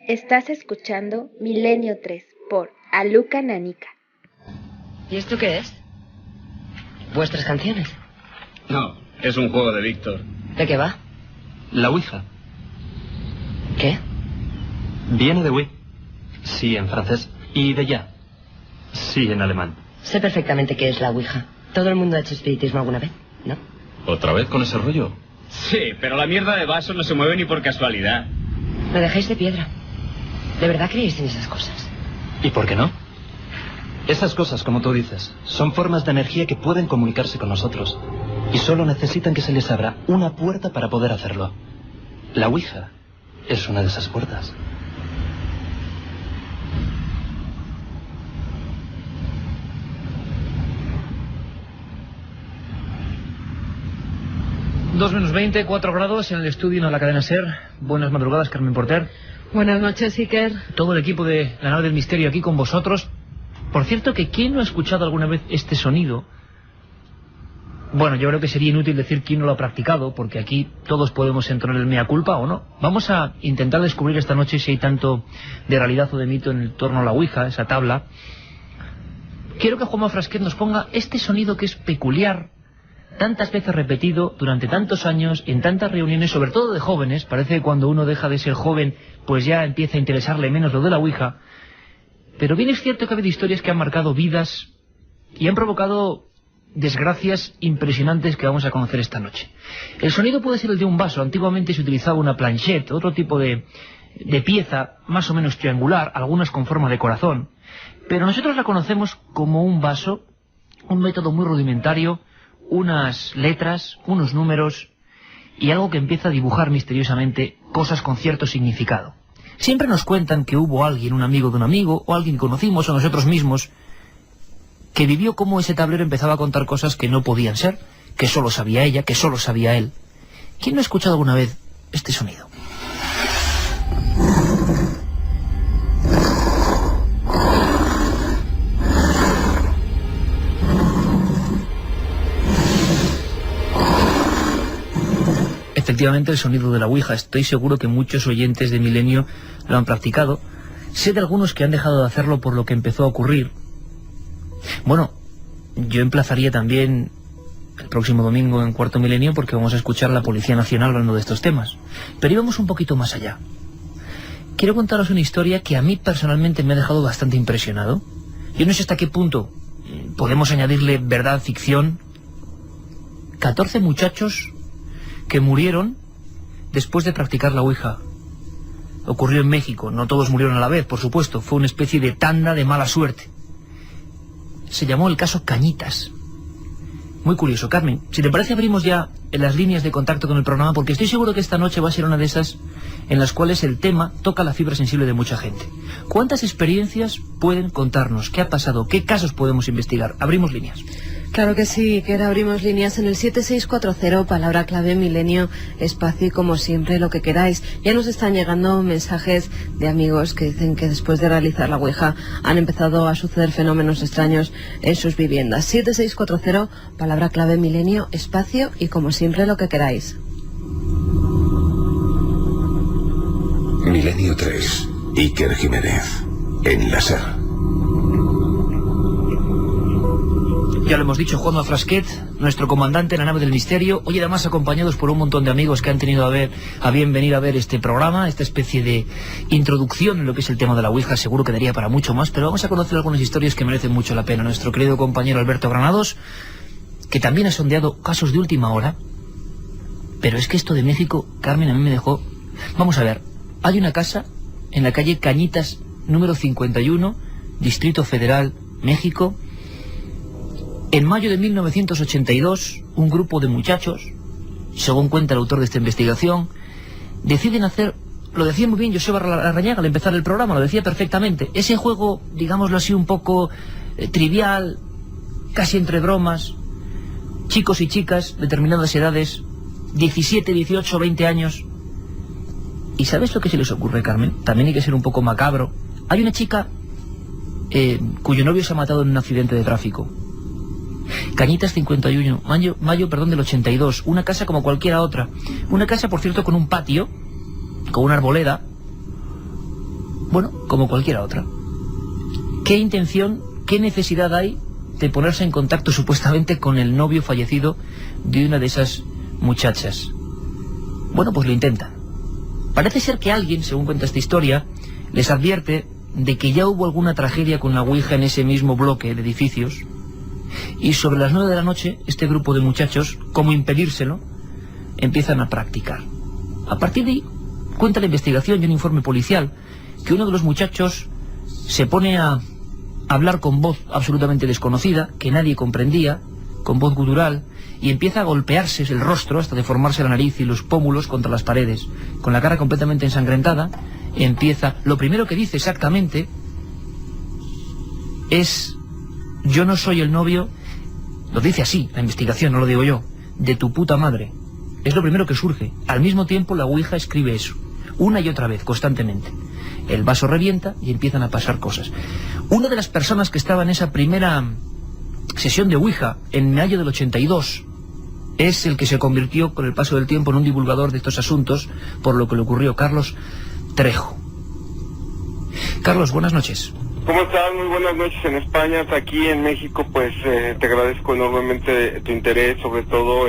Estás escuchando Milenio 3 por Aluka Nanika. ¿Y esto qué es? ¿Vuestras canciones? No, es un juego de Víctor. ¿De qué va? La Ouija. ¿Qué? Viene de Wii. Sí, en francés. Y de ya. Sí, en alemán. Sé perfectamente qué es la Ouija. Todo el mundo ha hecho espiritismo alguna vez, ¿no? ¿Otra vez con ese rollo? Sí, pero la mierda de vaso no se mueve ni por casualidad. Me dejáis de piedra. ¿De verdad creéis en esas cosas? ¿Y por qué no? Esas cosas, como tú dices, son formas de energía que pueden comunicarse con nosotros. Y solo necesitan que se les abra una puerta para poder hacerlo. La Ouija es una de esas puertas. Dos menos 20, 4 grados en el estudio de la cadena SER. Buenas madrugadas, Carmen Porter. Buenas noches, Iker. Todo el equipo de La Nave del Misterio aquí con vosotros. Por cierto, que ¿quién no ha escuchado alguna vez este sonido? Bueno, yo creo que sería inútil decir quién no lo ha practicado, porque aquí todos podemos entonar el mea culpa o no. Vamos a intentar descubrir esta noche si hay tanto de realidad o de mito en torno a la Ouija, esa tabla. Quiero que Juanma Frasquet nos ponga este sonido que es peculiar, tantas veces repetido durante tantos años, en tantas reuniones, sobre todo de jóvenes. Parece que cuando uno deja de ser joven, pues ya empieza a interesarle menos lo de la Ouija. Pero bien es cierto que ha habido historias que han marcado vidas y han provocado desgracias impresionantes que vamos a conocer esta noche. El sonido puede ser el de un vaso. Antiguamente se utilizaba una planchette, otro tipo de pieza más o menos triangular, algunas con forma de corazón. Pero nosotros la conocemos como un vaso, un método muy rudimentario, unas letras, unos números y algo que empieza a dibujar misteriosamente cosas con cierto significado. Siempre nos cuentan que hubo alguien, un amigo de un amigo, o alguien que conocimos, o nosotros mismos, que vivió cómo ese tablero empezaba a contar cosas que no podían ser, que solo sabía ella, que solo sabía él. ¿Quién no ha escuchado alguna vez este sonido? Efectivamente, el sonido de la Ouija. Estoy seguro que muchos oyentes de Milenio lo han practicado. Sé de algunos que han dejado de hacerlo por lo que empezó a ocurrir. Bueno, yo emplazaría también el próximo domingo en Cuarto Milenio porque vamos a escuchar a la Policía Nacional hablando de estos temas. Pero íbamos un poquito más allá. Quiero contaros una historia que a mí personalmente me ha dejado bastante impresionado. Yo no sé hasta qué punto podemos añadirle verdad, ficción. 14 muchachos que murieron después de practicar la Ouija. Ocurrió en México, no todos murieron a la vez, por supuesto, fue una especie de tanda de mala suerte. Se llamó el caso Cañitas. Muy curioso. Carmen, si te parece abrimos ya las líneas de contacto con el programa, porque estoy seguro que esta noche va a ser una de esas en las cuales el tema toca la fibra sensible de mucha gente. ¿Cuántas experiencias pueden contarnos? ¿Qué ha pasado? ¿Qué casos podemos investigar? Abrimos líneas. Claro que sí, que ahora abrimos líneas en el 7640, palabra clave Milenio, espacio y como siempre lo que queráis. Ya nos están llegando mensajes de amigos que dicen que después de realizar la Ouija han empezado a suceder fenómenos extraños en sus viviendas. 7640, palabra clave Milenio, espacio y como siempre lo que queráis. Milenio 3, Iker Jiménez, en la SER. Ya lo hemos dicho, Juanma Frasquet, nuestro comandante en la Nave del Misterio, hoy además acompañados por un montón de amigos que han tenido a bien venir a ver este programa, esta especie de introducción en lo que es el tema de la Ouija. Seguro que daría para mucho más, pero vamos a conocer algunas historias que merecen mucho la pena. Nuestro querido compañero Alberto Granados, que también ha sondeado casos de última hora, pero es que esto de México, Carmen, a mí me dejó... Vamos a ver, hay una casa en la calle Cañitas, número 51, Distrito Federal, México. En mayo de 1982, un grupo de muchachos, según cuenta el autor de esta investigación, deciden hacer, lo decía muy bien Joseba Larrañaga al empezar el programa, lo decía perfectamente, ese juego, digámoslo así, un poco trivial, casi entre bromas, chicos y chicas, determinadas edades, 17, 18, 20 años. ¿Y sabes lo que se les ocurre, Carmen? También hay que ser un poco macabro. Hay una chica cuyo novio se ha matado en un accidente de tráfico. Cañitas 51, mayo del 82, una casa como cualquiera otra. Una casa, por cierto, con un patio, con una arboleda, Bueno, como cualquiera otra. ¿Qué intención, qué necesidad hay de ponerse en contacto supuestamente con el novio fallecido de una de esas muchachas? Bueno, pues lo intentan. Parece ser que alguien, según cuenta esta historia, les advierte de que ya hubo alguna tragedia con la Ouija en ese mismo bloque de edificios, y sobre las 9 de la noche este grupo de muchachos, como impedírselo, empiezan a practicar. A partir de ahí, cuenta la investigación y un informe policial, que uno de los muchachos se pone a hablar con voz absolutamente desconocida, que nadie comprendía, con voz gutural, y empieza a golpearse el rostro hasta deformarse la nariz y los pómulos contra las paredes, con la cara completamente ensangrentada. Empieza, lo primero que dice exactamente es: yo no soy el novio, lo dice así, la investigación, no lo digo yo, de tu puta madre. Es lo primero que surge. Al mismo tiempo la Ouija escribe eso, una y otra vez, constantemente. El vaso revienta y empiezan a pasar cosas. Una de las personas que estaba en esa primera sesión de Ouija, en mayo del 82, es el que se convirtió con el paso del tiempo en un divulgador de estos asuntos, por lo que le ocurrió, Carlos Trejo. Carlos, buenas noches. ¿Cómo estás? Muy buenas noches en España. Aquí en México, pues te agradezco enormemente tu interés, sobre todo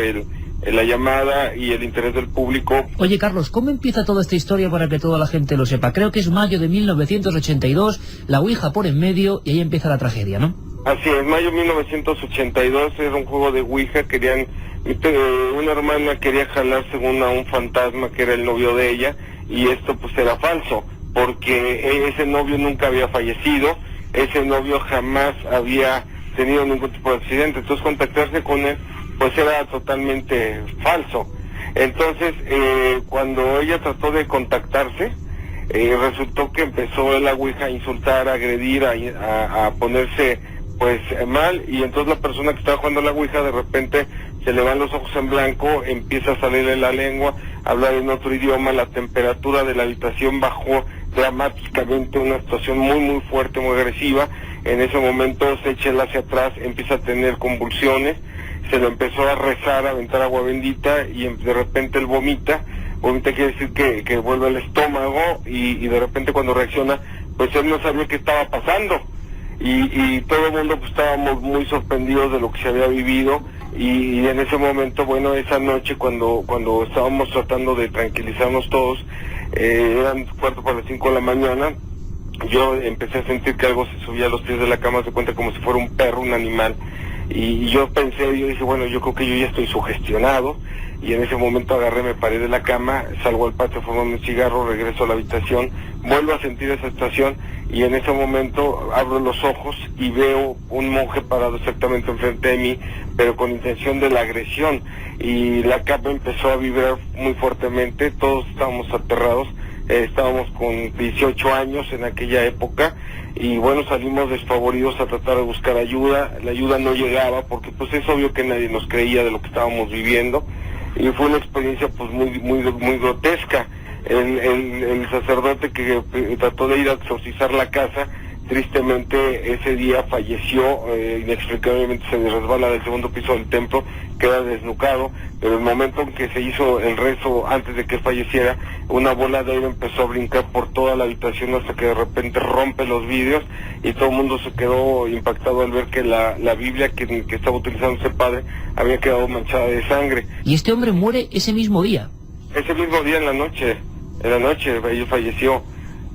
la llamada y el interés del público. Oye, Carlos, ¿cómo empieza toda esta historia para que toda la gente lo sepa? Creo que es mayo de 1982, la Ouija por en medio y ahí empieza la tragedia, ¿no? Así es, mayo de 1982, era un juego de Ouija, una hermana quería jalar según a un fantasma que era el novio de ella, y esto pues era falso, porque ese novio nunca había fallecido, ese novio jamás había tenido ningún tipo de accidente, entonces contactarse con él pues era totalmente falso. Entonces cuando ella trató de contactarse, resultó que empezó la Ouija a insultar, a agredir, a ponerse pues mal, y entonces la persona que estaba jugando la Ouija de repente se le van los ojos en blanco, empieza a salirle la lengua, hablar en otro idioma, la temperatura de la habitación bajó dramáticamente, una situación muy muy fuerte, muy agresiva. En ese momento se echa él hacia atrás, empieza a tener convulsiones, se lo empezó a rezar, a aventar agua bendita, y de repente él vomita quiere decir que vuelve al estómago, y de repente cuando reacciona, pues él no sabía qué estaba pasando, y todo el mundo pues estábamos muy sorprendidos de lo que se había vivido, y en ese momento, bueno, esa noche cuando estábamos tratando de tranquilizarnos todos, eran 4:45 de la mañana, yo empecé a sentir que algo se subía a los pies de la cama, se cuenta como si fuera un perro, un animal, y yo dije, bueno, yo creo que yo ya estoy sugestionado, y en ese momento agarré, me paré de la cama, salgo al patio, fumo un cigarro, regreso a la habitación, vuelvo a sentir esa situación, y en ese momento abro los ojos y veo un monje parado exactamente enfrente de mí, pero con intención de la agresión, y la cama empezó a vibrar muy fuertemente, todos estábamos aterrados, estábamos con 18 años en aquella época, y bueno, salimos desfavoridos a tratar de buscar ayuda. La ayuda no llegaba porque pues es obvio que nadie nos creía de lo que estábamos viviendo, y fue una experiencia pues muy grotesca. El sacerdote que trató de ir a exorcizar la casa, tristemente ese día falleció, inexplicablemente se resbala del segundo piso del templo, queda desnucado, pero el momento en que se hizo el rezo antes de que falleciera, una bola de aire empezó a brincar por toda la habitación hasta que de repente rompe los vidrios, y todo el mundo se quedó impactado al ver que la Biblia que estaba utilizando ese padre había quedado manchada de sangre. Y este hombre muere ese mismo día. Ese mismo día en la noche él falleció.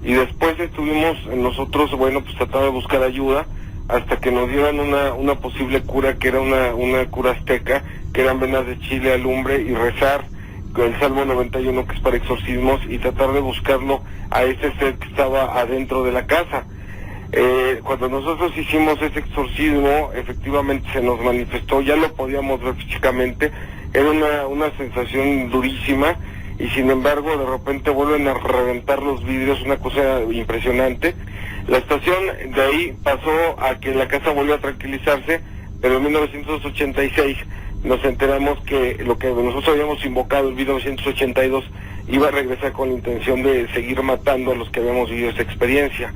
Y después estuvimos nosotros, bueno, pues tratando de buscar ayuda hasta que nos dieran una posible cura, que era una cura azteca, que eran venas de chile, alumbre y rezar el Salmo 91, que es para exorcismos, y tratar de buscarlo a ese ser que estaba adentro de la casa. Cuando nosotros hicimos ese exorcismo, efectivamente se nos manifestó, ya lo podíamos ver físicamente, era una sensación durísima, y sin embargo de repente vuelven a reventar los vidrios, una cosa impresionante. La situación de ahí pasó a que la casa volvió a tranquilizarse, pero en 1986 nos enteramos que lo que nosotros habíamos invocado en 1982 iba a regresar con la intención de seguir matando a los que habíamos vivido esa experiencia.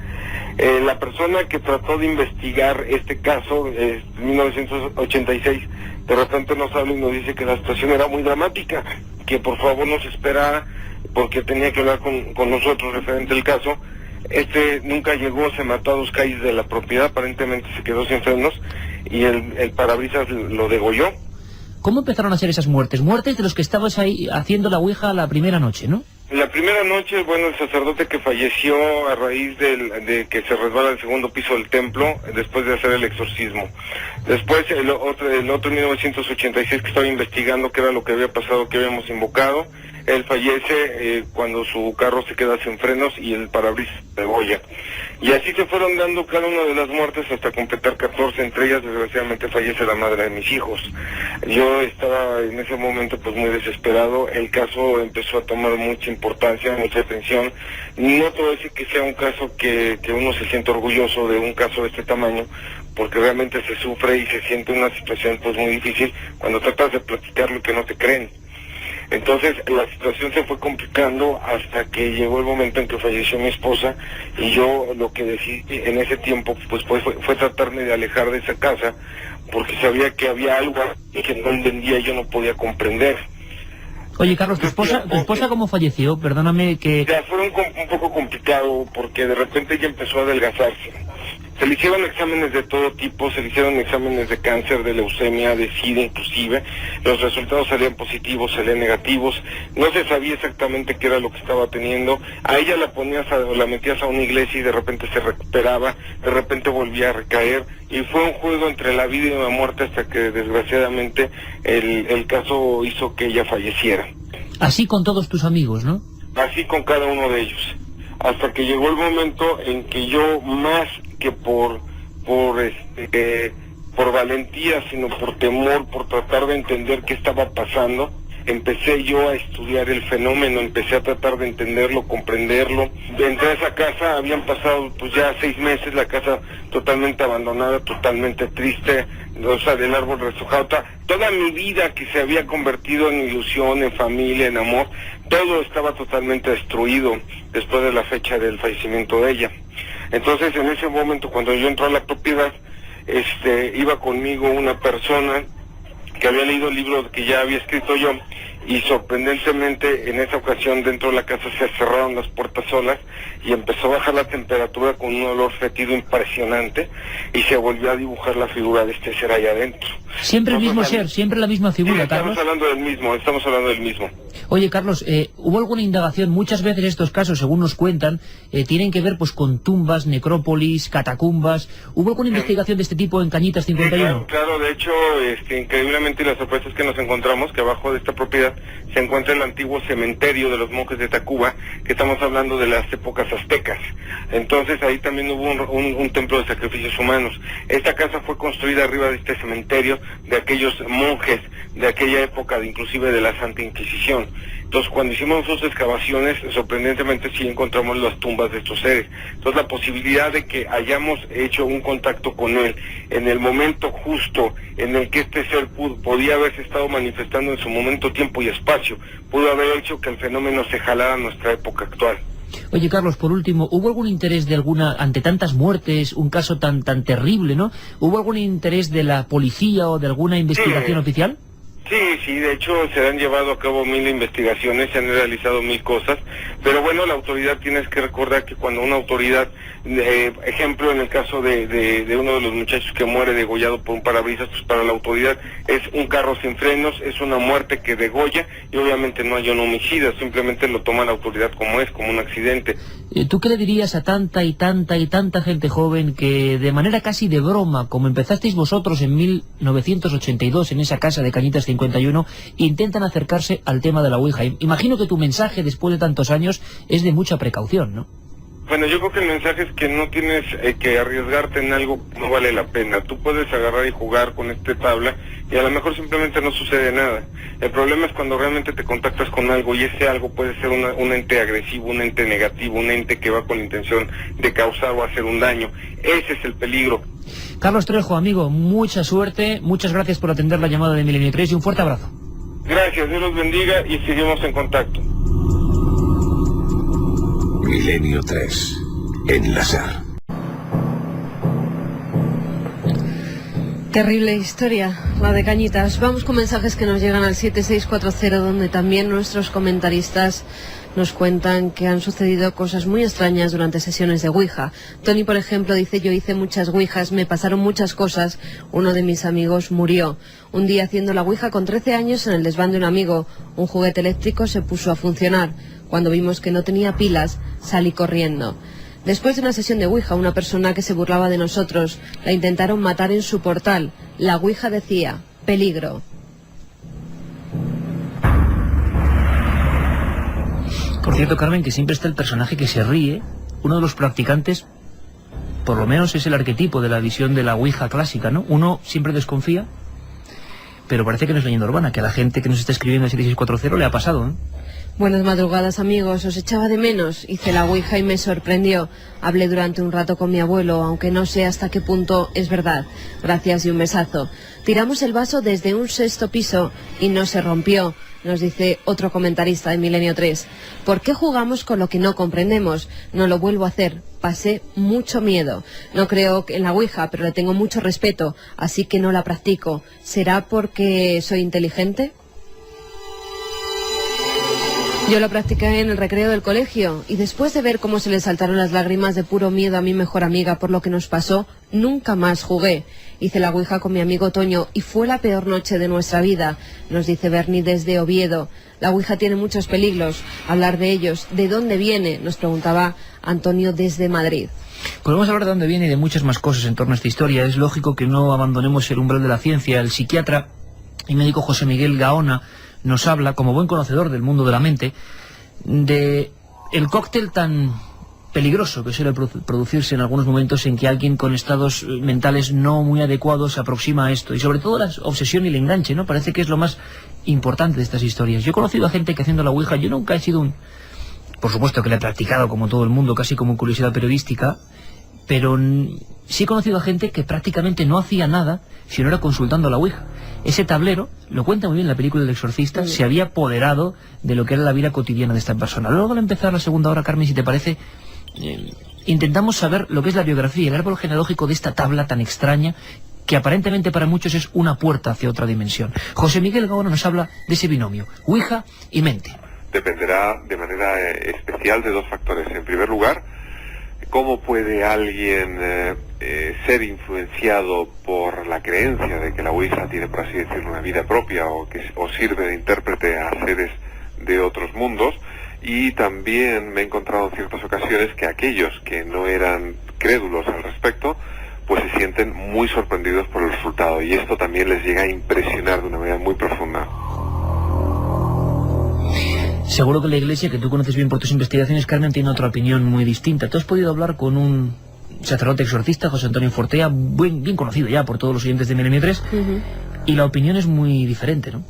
La persona que trató de investigar este caso en 1986 de repente nos habla y nos dice que la situación era muy dramática, que por favor nos esperara porque tenía que hablar con nosotros referente al caso. Este nunca llegó, se mató a 2 calles de la propiedad, aparentemente se quedó sin frenos y el parabrisas lo degolló. ¿Cómo empezaron a ser esas muertes? Muertes de los que estabas ahí haciendo la ouija la primera noche, ¿no? La primera noche, bueno, el sacerdote que falleció a raíz de que se resbala del segundo piso del templo después de hacer el exorcismo. Después el otro en 1986 que estaba investigando qué era lo que había pasado, que habíamos invocado. Él fallece cuando su carro se queda sin frenos y el parabrisas se degolla. Y así se fueron dando cada una de las muertes hasta completar 14, entre ellas desgraciadamente fallece la madre de mis hijos. Yo estaba en ese momento pues muy desesperado, el caso empezó a tomar mucha importancia, mucha atención. No te voy a decir que sea un caso que uno se siente orgulloso de un caso de este tamaño, porque realmente se sufre y se siente una situación pues muy difícil cuando tratas de platicarlo y que no te creen. Entonces la situación se fue complicando hasta que llegó el momento en que falleció mi esposa y yo lo que decidí en ese tiempo pues fue tratarme de alejar de esa casa porque sabía que había algo que no entendía y yo no podía comprender. Oye, Carlos, ¿tu esposa cómo falleció? Perdóname que... Ya fue un poco complicado porque de repente ella empezó a adelgazarse. Se le hicieron exámenes de todo tipo, se le hicieron exámenes de cáncer, de leucemia, de SIDA inclusive. Los resultados salían positivos, salían negativos. No se sabía exactamente qué era lo que estaba teniendo. A ella la metías a una iglesia y de repente se recuperaba, de repente volvía a recaer. Y fue un juego entre la vida y la muerte hasta que desgraciadamente el caso hizo que ella falleciera. Así con todos tus amigos, ¿no? Así con cada uno de ellos. Hasta que llegó el momento en que yo, más que por valentía, sino por temor, por tratar de entender qué estaba pasando, empecé yo a estudiar el fenómeno, empecé a tratar de entenderlo, comprenderlo. Entré a esa casa, habían pasado pues ya 6 meses, la casa totalmente abandonada, totalmente triste, o sea, del árbol reshojado. Toda mi vida que se había convertido en ilusión, en familia, en amor, todo estaba totalmente destruido después de la fecha del fallecimiento de ella. Entonces, en ese momento, cuando yo entré a la propiedad, iba conmigo una persona que había leído el libro que ya había escrito yo, y sorprendentemente en esa ocasión dentro de la casa se cerraron las puertas solas y empezó a bajar la temperatura con un olor fétido impresionante y se volvió a dibujar la figura de este ser allá adentro. Siempre el mismo ser, siempre la misma figura, sí, Carlos. Estamos hablando del mismo. Oye, Carlos, ¿hubo alguna indagación? Muchas veces estos casos, según nos cuentan, tienen que ver pues con tumbas, necrópolis, catacumbas. ¿Hubo alguna investigación de este tipo en Cañitas 51? Sí, claro, de hecho, increíblemente la sorpresa es que nos encontramos que abajo de esta propiedad se encuentra el antiguo cementerio de los monjes de Tacuba, que estamos hablando de las épocas aztecas. Entonces ahí también hubo un templo de sacrificios humanos. Esta casa fue construida arriba de este cementerio de aquellos monjes de aquella época, inclusive de la Santa Inquisición. Entonces cuando hicimos sus excavaciones, sorprendentemente sí encontramos las tumbas de estos seres. Entonces la posibilidad de que hayamos hecho un contacto con él en el momento justo en el que este ser podía haberse estado manifestando en su momento, tiempo y espacio, pudo haber hecho que el fenómeno se jalara a nuestra época actual. Oye, Carlos, por último, ¿hubo algún interés de ante tantas muertes, un caso tan terrible, ¿no? ¿Hubo algún interés de la policía o de alguna investigación oficial? Sí, de hecho se han llevado a cabo 1000 investigaciones, se han realizado 1000 cosas, pero bueno, la autoridad, tienes que recordar que cuando una autoridad, ejemplo en el caso de uno de los muchachos que muere degollado por un parabrisas, pues para la autoridad es un carro sin frenos, es una muerte que degolla y obviamente no hay un homicida, simplemente lo toma la autoridad como un accidente. ¿Tú qué le dirías a tanta y tanta gente joven que de manera casi de broma, como empezasteis vosotros en 1982 en esa casa de Cañitas 51, intentan acercarse al tema de la ouija? Imagino que tu mensaje después de tantos años es de mucha precaución, ¿no? Bueno, yo creo que el mensaje es que no tienes que arriesgarte en algo que no vale la pena. Tú puedes agarrar y jugar con esta tabla y a lo mejor simplemente no sucede nada. El problema es cuando realmente te contactas con algo y ese algo puede ser un ente agresivo, un ente negativo, un ente que va con la intención de causar o hacer un daño. Ese es el peligro. Carlos Trejo, amigo, mucha suerte, muchas gracias por atender la llamada de Milenio 3 y un fuerte abrazo. Gracias, Dios los bendiga y seguimos en contacto. Milenio 3, en la SER. Terrible historia, la de Cañitas. Vamos con mensajes que nos llegan al 7640, donde también nuestros comentaristas nos cuentan que han sucedido cosas muy extrañas durante sesiones de Ouija. Tony, por ejemplo, dice: yo hice muchas Ouijas, me pasaron muchas cosas, uno de mis amigos murió. Un día, haciendo la Ouija con 13 años en el desván de un amigo, un juguete eléctrico se puso a funcionar. Cuando vimos que no tenía pilas, salí corriendo. Después de una sesión de Ouija, una persona que se burlaba de nosotros la intentaron matar en su portal. La Ouija decía: peligro. Por cierto, Carmen, que siempre está el personaje que se ríe. Uno de los practicantes, por lo menos, es el arquetipo de la visión de la Ouija clásica, ¿no? Uno siempre desconfía, pero parece que no es leyenda urbana, que a la gente que nos está escribiendo en 7640 le ha pasado, ¿eh? Buenas madrugadas, amigos, os echaba de menos. Hice la Ouija y me sorprendió. Hablé durante un rato con mi abuelo, aunque no sé hasta qué punto es verdad. Gracias y un besazo. Tiramos el vaso desde un 6º piso y no se rompió, nos dice otro comentarista de Milenio 3. ¿Por qué jugamos con lo que no comprendemos? No lo vuelvo a hacer. Pasé mucho miedo. No creo en la Ouija, pero le tengo mucho respeto, así que no la practico. ¿Será porque soy inteligente? Yo lo practiqué en el recreo del colegio y después de ver cómo se le saltaron las lágrimas de puro miedo a mi mejor amiga por lo que nos pasó, nunca más jugué. Hice la Ouija con mi amigo Toño y fue la peor noche de nuestra vida, nos dice Bernie desde Oviedo. La Ouija tiene muchos peligros. Hablar de ellos, ¿de dónde viene?, nos preguntaba Antonio desde Madrid. Podemos hablar de dónde viene y de muchas más cosas en torno a esta historia. Es lógico que no abandonemos el umbral de la ciencia. El psiquiatra y médico José Miguel Gaona nos habla, como buen conocedor del mundo de la mente, de el cóctel tan peligroso que suele producirse en algunos momentos en que alguien con estados mentales no muy adecuados se aproxima a esto, y sobre todo la obsesión y el enganche, ¿no? Parece que es lo más importante de estas historias. Yo he conocido a gente que haciendo la Ouija, yo nunca he sido por supuesto que la he practicado como todo el mundo, casi como curiosidad periodística, pero sí he conocido a gente que prácticamente no hacía nada si no era consultando la Ouija. Ese tablero, lo cuenta muy bien la película del Exorcista, se había apoderado de lo que era la vida cotidiana de esta persona. Luego, al empezar la segunda hora, Carmen, si te parece, intentamos saber lo que es la biografía, el árbol genealógico de esta tabla tan extraña, que aparentemente para muchos es una puerta hacia otra dimensión. José Miguel Gaona nos habla de ese binomio, Ouija y mente. Dependerá de manera especial de dos factores. En primer lugar, ¿cómo puede alguien ser influenciado por la creencia de que la Ouija tiene, por así decirlo, una vida propia o sirve de intérprete a seres de otros mundos? Y también me he encontrado en ciertas ocasiones que aquellos que no eran crédulos al respecto, pues se sienten muy sorprendidos por el resultado, y esto también les llega a impresionar de una manera muy profunda. Seguro que la Iglesia, que tú conoces bien por tus investigaciones, Carmen, tiene otra opinión muy distinta. Tú has podido hablar con un sacerdote exorcista, José Antonio Fortea, bien conocido ya por todos los oyentes de Milenio 3, y la opinión es muy diferente, ¿no?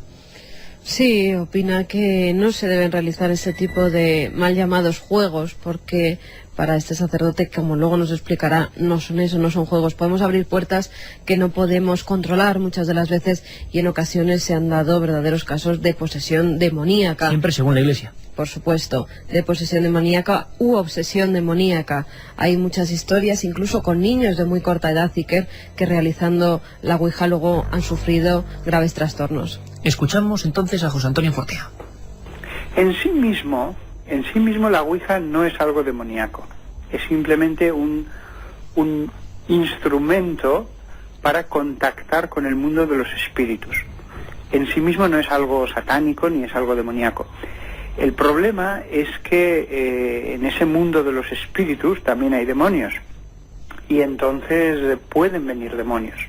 Sí, opina que no se deben realizar ese tipo de mal llamados juegos, porque para este sacerdote, como luego nos explicará, no son eso, no son juegos. Podemos abrir puertas que no podemos controlar muchas de las veces, y en ocasiones se han dado verdaderos casos de posesión demoníaca. Siempre según la Iglesia. Por supuesto, de posesión demoníaca u obsesión demoníaca. Hay muchas historias, incluso con niños de muy corta edad, Iker, que realizando la Ouija luego han sufrido graves trastornos. Escuchamos entonces a José Antonio Fortea. En sí mismo la Ouija no es algo demoníaco. Es simplemente un instrumento para contactar con el mundo de los espíritus. En sí mismo no es algo satánico ni es algo demoníaco. El problema es que en ese mundo de los espíritus también hay demonios, y entonces pueden venir demonios.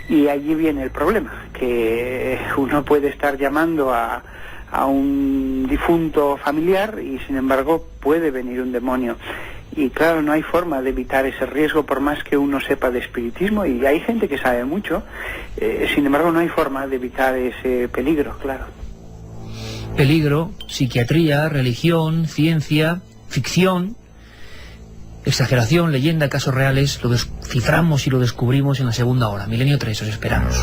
Y allí viene el problema, que uno puede estar llamando a un difunto familiar y sin embargo puede venir un demonio. Y claro, no hay forma de evitar ese riesgo por más que uno sepa de espiritismo, y hay gente que sabe mucho, sin embargo no hay forma de evitar ese peligro, claro. Peligro, psiquiatría, religión, ciencia, ficción, exageración, leyenda, casos reales, lo desciframos y lo descubrimos en la segunda hora. Milenio 3, os esperamos.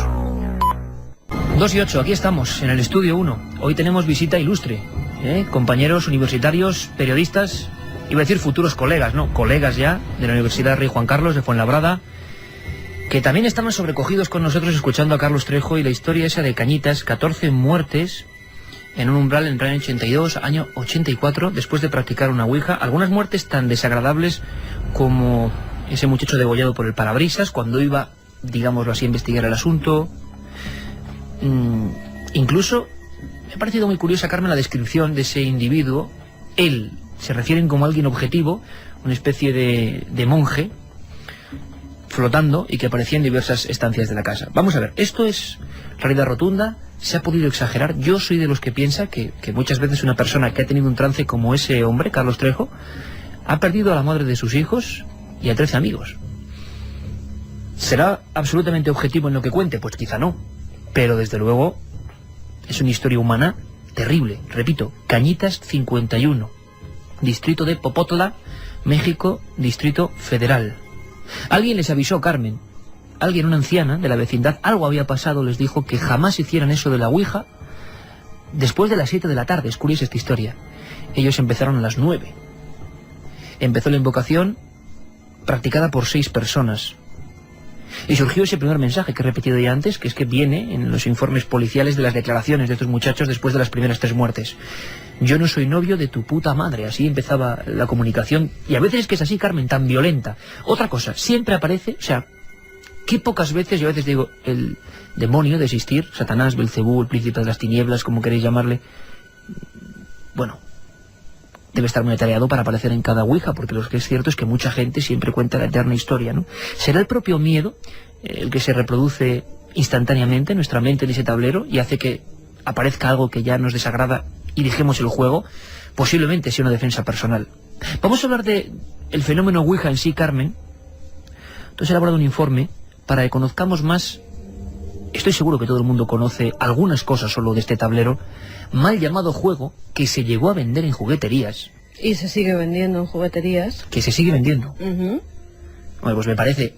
2 y 8, aquí estamos, en el estudio 1. Hoy tenemos visita ilustre, compañeros universitarios, periodistas, iba a decir futuros colegas, no, colegas ya, de la Universidad Rey Juan Carlos de Fuenlabrada, que también estaban sobrecogidos con nosotros escuchando a Carlos Trejo y la historia esa de Cañitas, 14 muertes en un umbral en el año 82, año 84, después de practicar una ouija. Algunas muertes tan desagradables como ese muchacho degollado por el parabrisas cuando iba, digámoslo así, a investigar el asunto. Incluso me ha parecido muy curiosa, Carmen, la descripción de ese individuo. Él se refieren como alguien objetivo, una especie de monje flotando y que aparecía en diversas estancias de la casa. Vamos a ver, esto es realidad rotunda, se ha podido exagerar. Yo soy de los que piensa que muchas veces una persona que ha tenido un trance como ese hombre, Carlos Trejo, ha perdido a la madre de sus hijos y a 13 amigos. ¿Será absolutamente objetivo en lo que cuente? Pues quizá no, pero desde luego es una historia humana terrible. Repito, Cañitas 51, distrito de Popotla, México, Distrito Federal. Alguien les avisó, Carmen, alguien, una anciana de la vecindad, algo había pasado, les dijo que jamás hicieran eso de la ouija después de las 7 de la tarde. Es curiosa esta historia. Ellos empezaron a las 9. Empezó la invocación practicada por 6 personas. Y surgió ese primer mensaje que he repetido ya antes, que es que viene en los informes policiales de las declaraciones de estos muchachos después de las primeras 3 muertes. Yo no soy novio de tu puta madre. Así empezaba la comunicación. Y a veces es que es así, Carmen, tan violenta. Otra cosa, siempre aparece, o sea, qué pocas veces, yo a veces digo, el demonio de existir, Satanás, Belcebú, el príncipe de las tinieblas, como queréis llamarle, bueno, debe estar muy atareado para aparecer en cada ouija, porque lo que es cierto es que mucha gente siempre cuenta la eterna historia, ¿no? ¿Será el propio miedo el que se reproduce instantáneamente en nuestra mente en ese tablero y hace que aparezca algo que ya nos desagrada y dejemos el juego? Posiblemente sea una defensa personal. Vamos a hablar de el fenómeno ouija en sí, Carmen. Entonces he elaborado un informe para que conozcamos más. Estoy seguro que todo el mundo conoce algunas cosas solo de este tablero, mal llamado juego, que se llegó a vender en jugueterías. Y se sigue vendiendo en jugueterías. Que se sigue vendiendo. Bueno, pues me parece...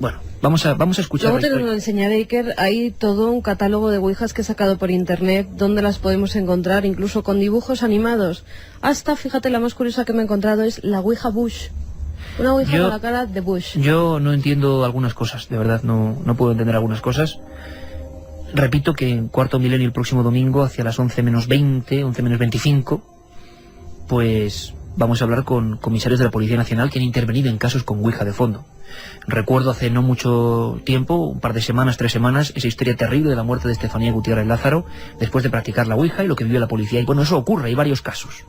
Bueno, vamos a escuchar. Luego te lo enseñaré, Iker. Hay todo un catálogo de ouijas que he sacado por internet, donde las podemos encontrar, incluso con dibujos animados. Hasta, fíjate, la más curiosa que me he encontrado es la ouija Bush. Una ouija con la cara de Bush. Yo no entiendo algunas cosas, de verdad, no puedo entender algunas cosas. Repito que en Cuarto Milenio el próximo domingo, hacia las 11 menos 20, 11 menos 25, pues vamos a hablar con comisarios de la Policía Nacional que han intervenido en casos con ouija de fondo. Recuerdo hace no mucho tiempo, un par de semanas, 3 semanas, esa historia terrible de la muerte de Estefanía Gutiérrez Lázaro después de practicar la ouija y lo que vivió la policía. Y bueno, eso ocurre, hay varios casos.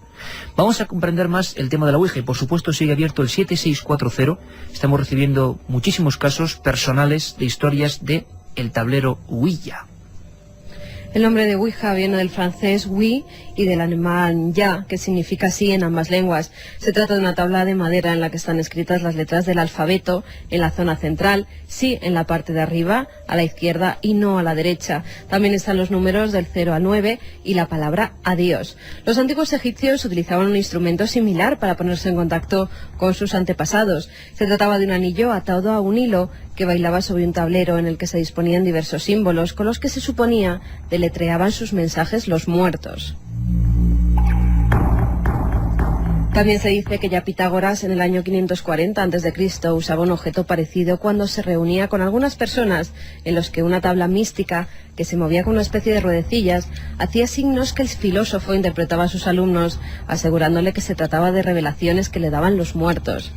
Vamos a comprender más el tema de la ouija y por supuesto sigue abierto el 7640. Estamos recibiendo muchísimos casos personales de historias de el tablero Ouija. El nombre de Ouija viene del francés oui y del alemán ya, que significa sí en ambas lenguas. Se trata de una tabla de madera en la que están escritas las letras del alfabeto en la zona central, sí en la parte de arriba, a la izquierda y no a la derecha. También están los números del 0 al 9 y la palabra adiós. Los antiguos egipcios utilizaban un instrumento similar para ponerse en contacto con sus antepasados. Se trataba de un anillo atado a un hilo que bailaba sobre un tablero en el que se disponían diversos símbolos con los que se suponía deletreaban sus mensajes los muertos. También se dice que ya Pitágoras en el año 540 a.C. usaba un objeto parecido cuando se reunía con algunas personas en los que una tabla mística que se movía con una especie de ruedecillas hacía signos que el filósofo interpretaba a sus alumnos, asegurándole que se trataba de revelaciones que le daban los muertos.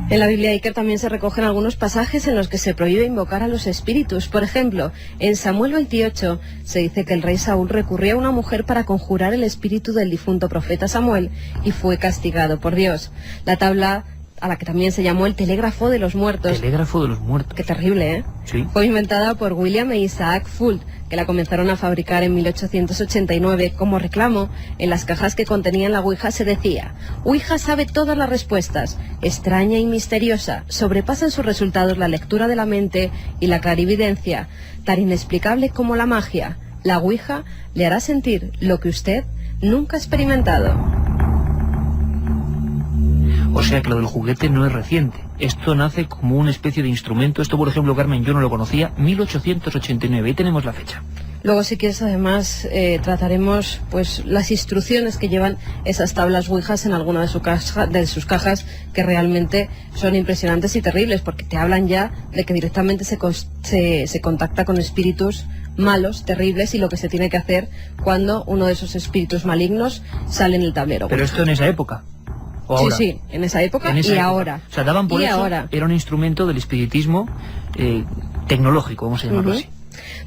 En la Biblia Iker también se recogen algunos pasajes en los que se prohíbe invocar a los espíritus. Por ejemplo, en Samuel 28 se dice que el rey Saúl recurrió a una mujer para conjurar el espíritu del difunto profeta Samuel y fue castigado por Dios. La tabla, a la que también se llamó el telégrafo de los muertos. Telégrafo de los muertos. Qué terrible, ¿eh? Sí. Fue inventada por William e Isaac Fuld, que la comenzaron a fabricar en 1889. Como reclamo, en las cajas que contenían la ouija se decía: Ouija sabe todas las respuestas, extraña y misteriosa, sobrepasan sus resultados la lectura de la mente y la clarividencia, tan inexplicable como la magia. La ouija le hará sentir lo que usted nunca ha experimentado. O sea que lo del juguete no es reciente. Esto nace como una especie de instrumento. Esto, por ejemplo, Carmen, yo no lo conocía. 1889. Ahí tenemos la fecha. Luego, si quieres, además, trataremos pues las instrucciones que llevan esas tablas ouijas en alguna de sus cajas, que realmente son impresionantes y terribles, porque te hablan ya de que directamente se contacta con espíritus malos, terribles, y lo que se tiene que hacer cuando uno de esos espíritus malignos sale en el tablero. Pero esto en esa época. ¿O ahora? Sí, en esa época En esa y época. ahora. O sea, daban por y eso, ahora. era un instrumento del espiritismo tecnológico, vamos a llamarlo así.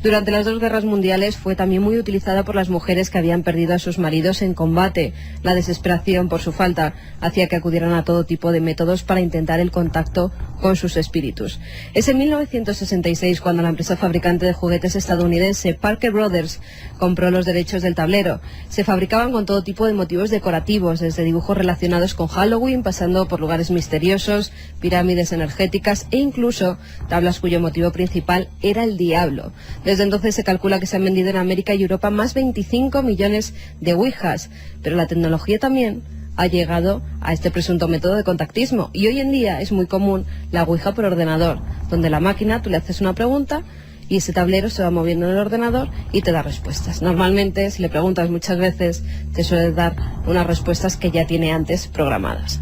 Durante las 2 guerras mundiales fue también muy utilizada por las mujeres que habían perdido a sus maridos en combate. La desesperación por su falta hacía que acudieran a todo tipo de métodos para intentar el contacto con sus espíritus. Es en 1966 cuando la empresa fabricante de juguetes estadounidense Parker Brothers compró los derechos del tablero. Se fabricaban con todo tipo de motivos decorativos, desde dibujos relacionados con Halloween, pasando por lugares misteriosos, pirámides energéticas e incluso tablas cuyo motivo principal era el diablo. Desde entonces se calcula que se han vendido en América y Europa más 25 millones de ouijas, pero la tecnología también ha llegado a este presunto método de contactismo y hoy en día es muy común la ouija por ordenador, donde la máquina tú le haces una pregunta y ese tablero se va moviendo en el ordenador y te da respuestas. Normalmente, si le preguntas muchas veces, te suele dar unas respuestas que ya tiene antes programadas.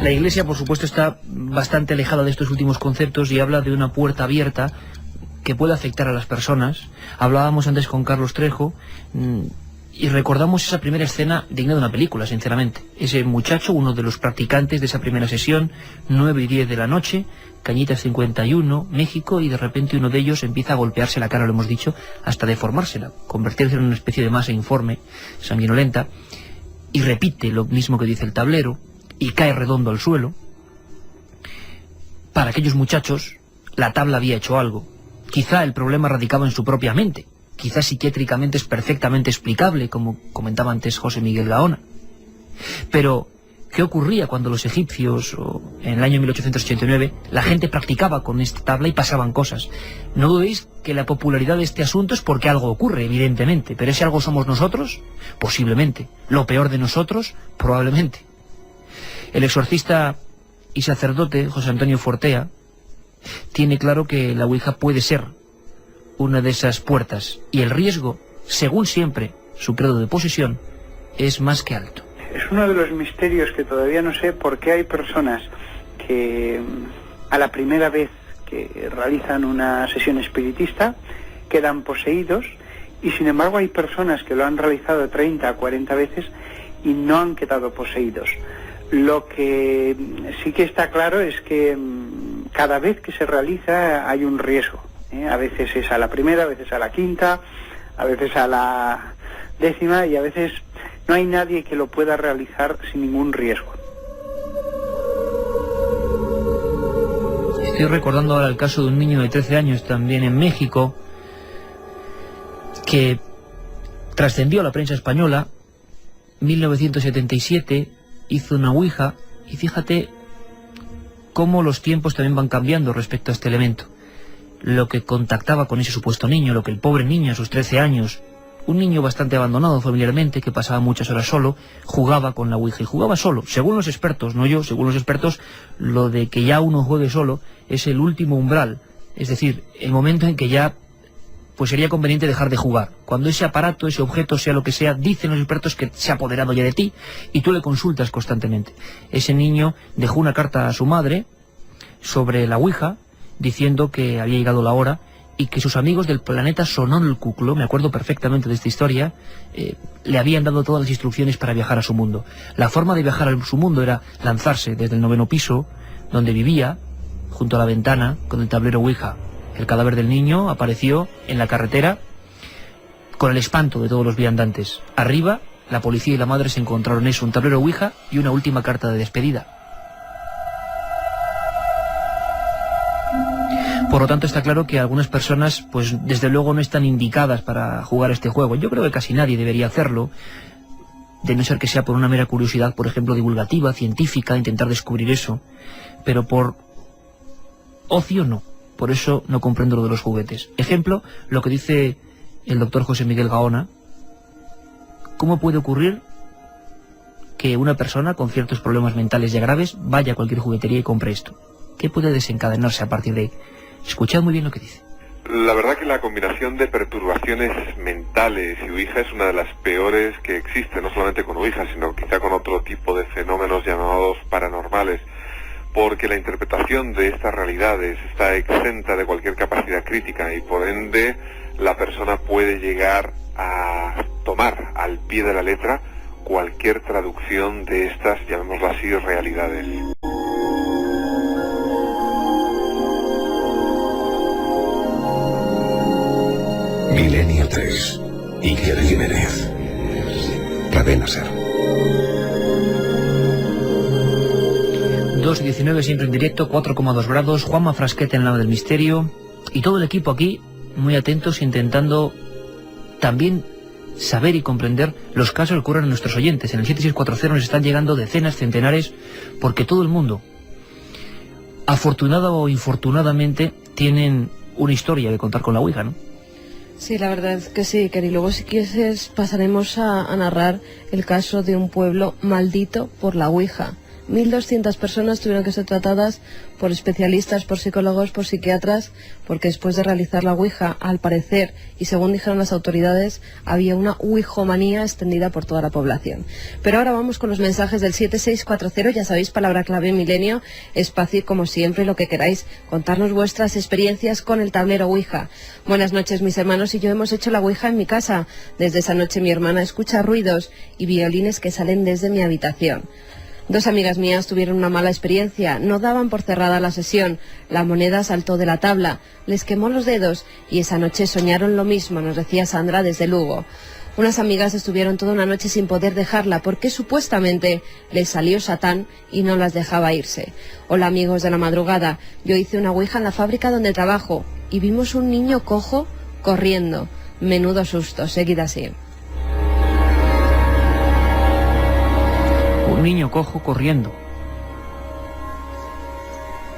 La Iglesia, por supuesto, está bastante alejada de estos últimos conceptos y habla de una puerta abierta que puede afectar a las personas. Hablábamos antes con Carlos Trejo y recordamos esa primera escena digna de una película, sinceramente. Ese muchacho, uno de los practicantes de esa primera sesión, 9 y 10 de la noche, Cañitas 51, México, y de repente uno de ellos empieza a golpearse la cara, lo hemos dicho, hasta deformársela, convertirse en una especie de masa informe, sanguinolenta, y repite lo mismo que dice el tablero, y cae redondo al suelo. Para aquellos muchachos, la tabla había hecho algo. Quizá el problema radicaba en su propia mente. Quizá psiquiátricamente es perfectamente explicable, como comentaba antes José Miguel Gaona. Pero, ¿qué ocurría cuando los egipcios, o en el año 1889, la gente practicaba con esta tabla y pasaban cosas? No dudéis que la popularidad de este asunto es porque algo ocurre, evidentemente. ¿Pero ese algo somos nosotros? Posiblemente. ¿Lo peor de nosotros? Probablemente. El exorcista y sacerdote José Antonio Fortea tiene claro que la ouija puede ser una de esas puertas y el riesgo, según siempre su credo de posesión, es más que alto. Es uno de los misterios que todavía no sé por qué hay personas que a la primera vez que realizan una sesión espiritista quedan poseídos y sin embargo hay personas que lo han realizado 30 a 40 veces y no han quedado poseídos. Lo que sí que está claro es que cada vez que se realiza hay un riesgo. A veces es a la primera, a veces a la quinta, a veces a la 10ª y a veces no hay nadie que lo pueda realizar sin ningún riesgo. Estoy recordando ahora el caso de un niño de 13 años también en México que trascendió a la prensa española. 1977 hizo una ouija y fíjate cómo los tiempos también van cambiando respecto a este elemento. Lo que contactaba con ese supuesto niño, lo que el pobre niño a sus 13 años, un niño bastante abandonado familiarmente, que pasaba muchas horas solo, jugaba con la ouija y jugaba solo. Según los expertos, no yo, según los expertos, lo de que ya uno juegue solo es el último umbral, es decir, el momento en que ya pues sería conveniente dejar de jugar. Cuando ese aparato, ese objeto, sea lo que sea, dicen los expertos que se ha apoderado ya de ti y tú le consultas constantemente. Ese niño dejó una carta a su madre sobre la ouija diciendo que había llegado la hora y que sus amigos del planeta Sonolcuclo, me acuerdo perfectamente de esta historia, le habían dado todas las instrucciones para viajar a su mundo. La forma de viajar a su mundo era lanzarse desde el 9º piso, donde vivía, junto a la ventana, con el tablero ouija. El cadáver del niño apareció en la carretera con el espanto de todos los viandantes. Arriba, la policía y la madre se encontraron eso, un tablero ouija y una última carta de despedida. Por lo tanto, está claro que algunas personas, pues desde luego no están indicadas para jugar este juego. Yo creo que casi nadie debería hacerlo, de no ser que sea por una mera curiosidad, por ejemplo, divulgativa, científica, intentar descubrir eso. Pero por ocio no. Por eso no comprendo lo de los juguetes. Ejemplo, lo que dice el doctor José Miguel Gaona. ¿Cómo puede ocurrir que una persona con ciertos problemas mentales ya graves vaya a cualquier juguetería y compre esto? ¿Qué puede desencadenarse a partir de ahí? Escuchad muy bien lo que dice. La verdad que la combinación de perturbaciones mentales y ouija es una de las peores que existe, no solamente con ouija, sino quizá con otro tipo de fenómenos llamados paranormales, porque la interpretación de estas realidades está exenta de cualquier capacidad crítica y por ende la persona puede llegar a tomar al pie de la letra cualquier traducción de estas, llamémoslo así, realidades. Milenio 3. Iker Jiménez. Cadena SER. 2:19 siempre en directo, 4,2 grados, Juanma Frasquet en la nave del misterio y todo el equipo aquí muy atentos intentando también saber y comprender los casos que ocurren a nuestros oyentes. En el 7640 nos están llegando decenas, centenares, porque todo el mundo, afortunado o infortunadamente, tienen una historia de contar con la Ouija, ¿no? Sí, la verdad es que sí, Iker. Y luego, si quieres, pasaremos a narrar el caso de un pueblo maldito por la Ouija. 1.200 personas tuvieron que ser tratadas por especialistas, por psicólogos, por psiquiatras, porque después de realizar la Ouija, al parecer, y según dijeron las autoridades, había una ouijomanía extendida por toda la población. Pero ahora vamos con los mensajes del 7640, ya sabéis, palabra clave milenio, espacio como siempre, lo que queráis, contarnos vuestras experiencias con el tablero Ouija. Buenas noches, mis hermanos y yo hemos hecho la Ouija en mi casa. Desde esa noche mi hermana escucha ruidos y violines que salen desde mi habitación. 2 amigas mías tuvieron una mala experiencia, no daban por cerrada la sesión, la moneda saltó de la tabla, les quemó los dedos y esa noche soñaron lo mismo, nos decía Sandra desde Lugo. Unas amigas estuvieron toda una noche sin poder dejarla porque supuestamente les salió Satán y no las dejaba irse. Hola amigos de la madrugada, yo hice una Ouija en la fábrica donde trabajo y vimos un niño cojo corriendo. Menudo susto, seguid así. Un niño cojo corriendo.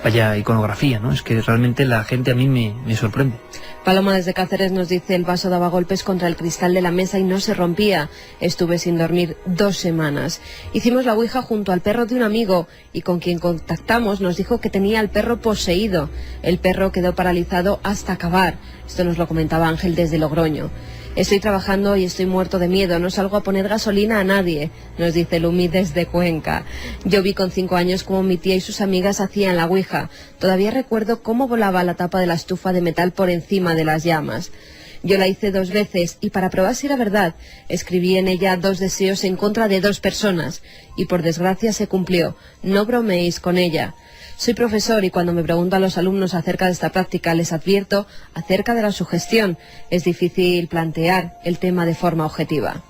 Vaya iconografía, ¿no? Es que realmente la gente a mí me sorprende. Paloma desde Cáceres nos dice: el vaso daba golpes contra el cristal de la mesa y no se rompía. Estuve sin dormir 2 semanas. Hicimos la Ouija junto al perro de un amigo y con quien contactamos nos dijo que tenía al perro poseído. El perro quedó paralizado hasta acabar. Esto nos lo comentaba Ángel desde Logroño. Estoy trabajando y estoy muerto de miedo, no salgo a poner gasolina a nadie, nos dice Lumi desde Cuenca. Yo vi con 5 años cómo mi tía y sus amigas hacían la Ouija. Todavía recuerdo cómo volaba la tapa de la estufa de metal por encima de las llamas. Yo la hice 2 veces y para probar si era verdad, escribí en ella 2 deseos en contra de 2 personas y por desgracia se cumplió. No bromeéis con ella. Soy profesor y cuando me preguntan los alumnos acerca de esta práctica les advierto acerca de la sugestión. Es difícil plantear el tema de forma objetiva.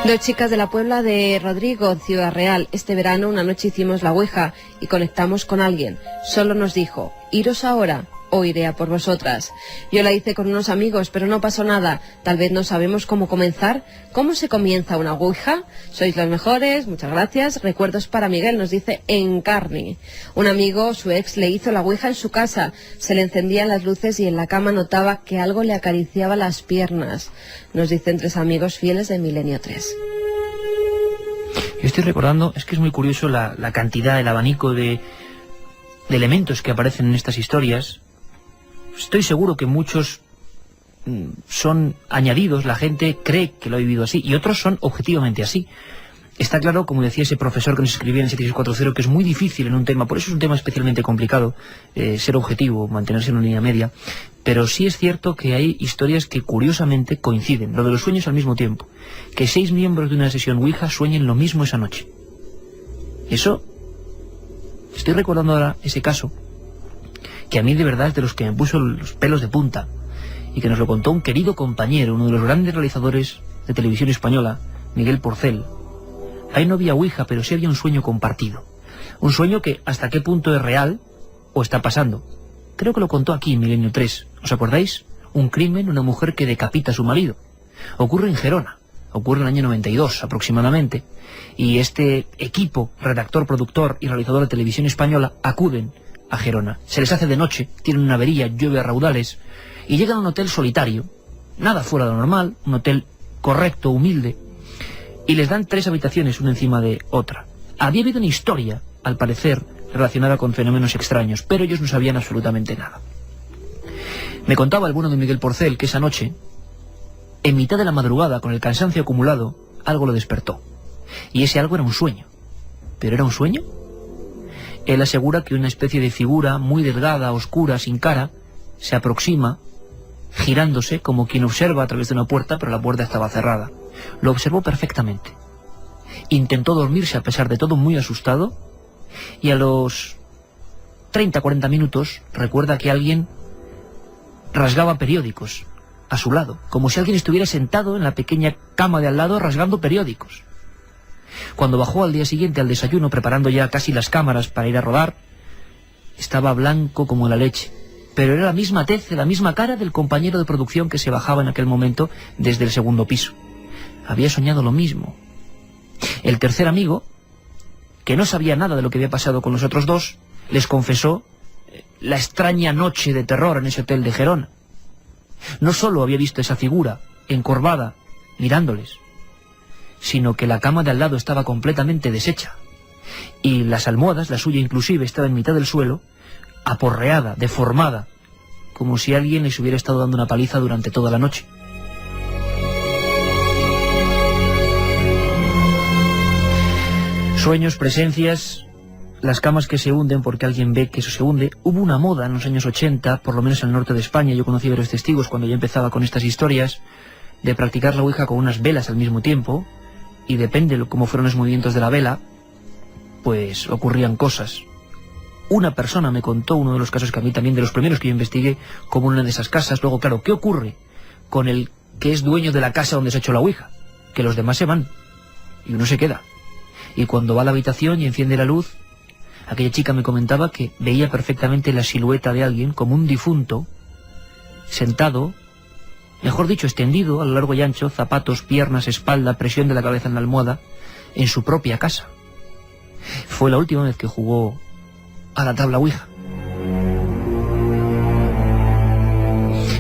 2 chicas de la Puebla de Rodrigo, Ciudad Real. Este verano una noche hicimos la Ouija y conectamos con alguien. Solo nos dijo: iros ahora o iré a por vosotras. Yo la hice con unos amigos, pero no pasó nada. Tal vez no sabemos cómo comenzar. ¿Cómo se comienza una Ouija? Sois los mejores, muchas gracias. Recuerdos para Miguel, nos dice Encarni. Un amigo, su ex, le hizo la Ouija en su casa. Se le encendían las luces y en la cama notaba que algo le acariciaba las piernas. Nos dicen 3 amigos fieles de Milenio 3. Yo estoy recordando, es que es muy curioso la cantidad, el abanico de elementos que aparecen en estas historias. Estoy seguro que muchos son añadidos, la gente cree que lo ha vivido así, y otros son objetivamente así. Está claro, como decía ese profesor que nos escribía en 7640, que es muy difícil en un tema, por eso es un tema especialmente complicado, ser objetivo, mantenerse en una línea media, pero sí es cierto que hay historias que curiosamente coinciden, lo de los sueños al mismo tiempo, que 6 miembros de una sesión Ouija sueñen lo mismo esa noche. Eso, estoy recordando ahora ese caso, que a mí de verdad es de los que me puso los pelos de punta, y que nos lo contó un querido compañero, uno de los grandes realizadores de televisión española, Miguel Porcel. Ahí no había Ouija, pero sí había un sueño compartido. Un sueño que hasta qué punto es real o está pasando. Creo que lo contó aquí en Milenio 3. ¿Os acordáis? Un crimen, una mujer que decapita a su marido. Ocurre en Gerona. Ocurre en el año 92 aproximadamente. Y este equipo, redactor, productor y realizador de televisión española, acuden a Gerona. Se les hace de noche, tienen una avería, llueve a raudales, y llegan a un hotel solitario, nada fuera de lo normal, un hotel correcto, humilde, y les dan 3 habitaciones una encima de otra. Había habido una historia, al parecer, relacionada con fenómenos extraños, pero ellos no sabían absolutamente nada. Me contaba el bueno de Miguel Porcel que esa noche, en mitad de la madrugada, con el cansancio acumulado, algo lo despertó. Y ese algo era un sueño. ¿pero era un sueño? Él asegura que una especie de figura muy delgada, oscura, sin cara, se aproxima, girándose como quien observa a través de una puerta, pero la puerta estaba cerrada. Lo observó perfectamente. Intentó dormirse a pesar de todo, muy asustado, y a los 30-40 minutos recuerda que alguien rasgaba periódicos a su lado, como si alguien estuviera sentado en la pequeña cama de al lado rasgando periódicos. Cuando bajó al día siguiente al desayuno, preparando ya casi las cámaras para ir a rodar, estaba blanco como la leche, pero era la misma tez, la misma cara del compañero de producción que se bajaba en aquel momento desde el segundo piso. Había soñado lo mismo. El tercer amigo, que no sabía nada de lo que había pasado con los otros dos, les confesó la extraña noche de terror en ese hotel de Gerona. No solo había visto esa figura encorvada mirándoles, sino que la cama de al lado estaba completamente deshecha, y las almohadas, la suya inclusive, estaba en mitad del suelo, aporreada, deformada, como si alguien les hubiera estado dando una paliza durante toda la noche. Sueños, presencias, las camas que se hunden porque alguien ve que eso se hunde. Hubo una moda en los años 80, por lo menos en el norte de España, yo conocí varios testigos cuando yo empezaba con estas historias, de practicar la ouija con unas velas al mismo tiempo, y depende de cómo fueron los movimientos de la vela, pues ocurrían cosas. Una persona me contó, uno de los casos que a mí también, de los primeros que yo investigué, como una de esas casas. Luego, claro, ¿qué ocurre con el que es dueño de la casa donde se ha hecho la ouija? Que los demás se van, y uno se queda. Y cuando va a la habitación y enciende la luz, aquella chica me comentaba que veía perfectamente la silueta de alguien, como un difunto, sentado, mejor dicho, extendido a lo largo y ancho, zapatos, piernas, espalda, presión de la cabeza en la almohada, en su propia casa. Fue la última vez que jugó a la tabla ouija.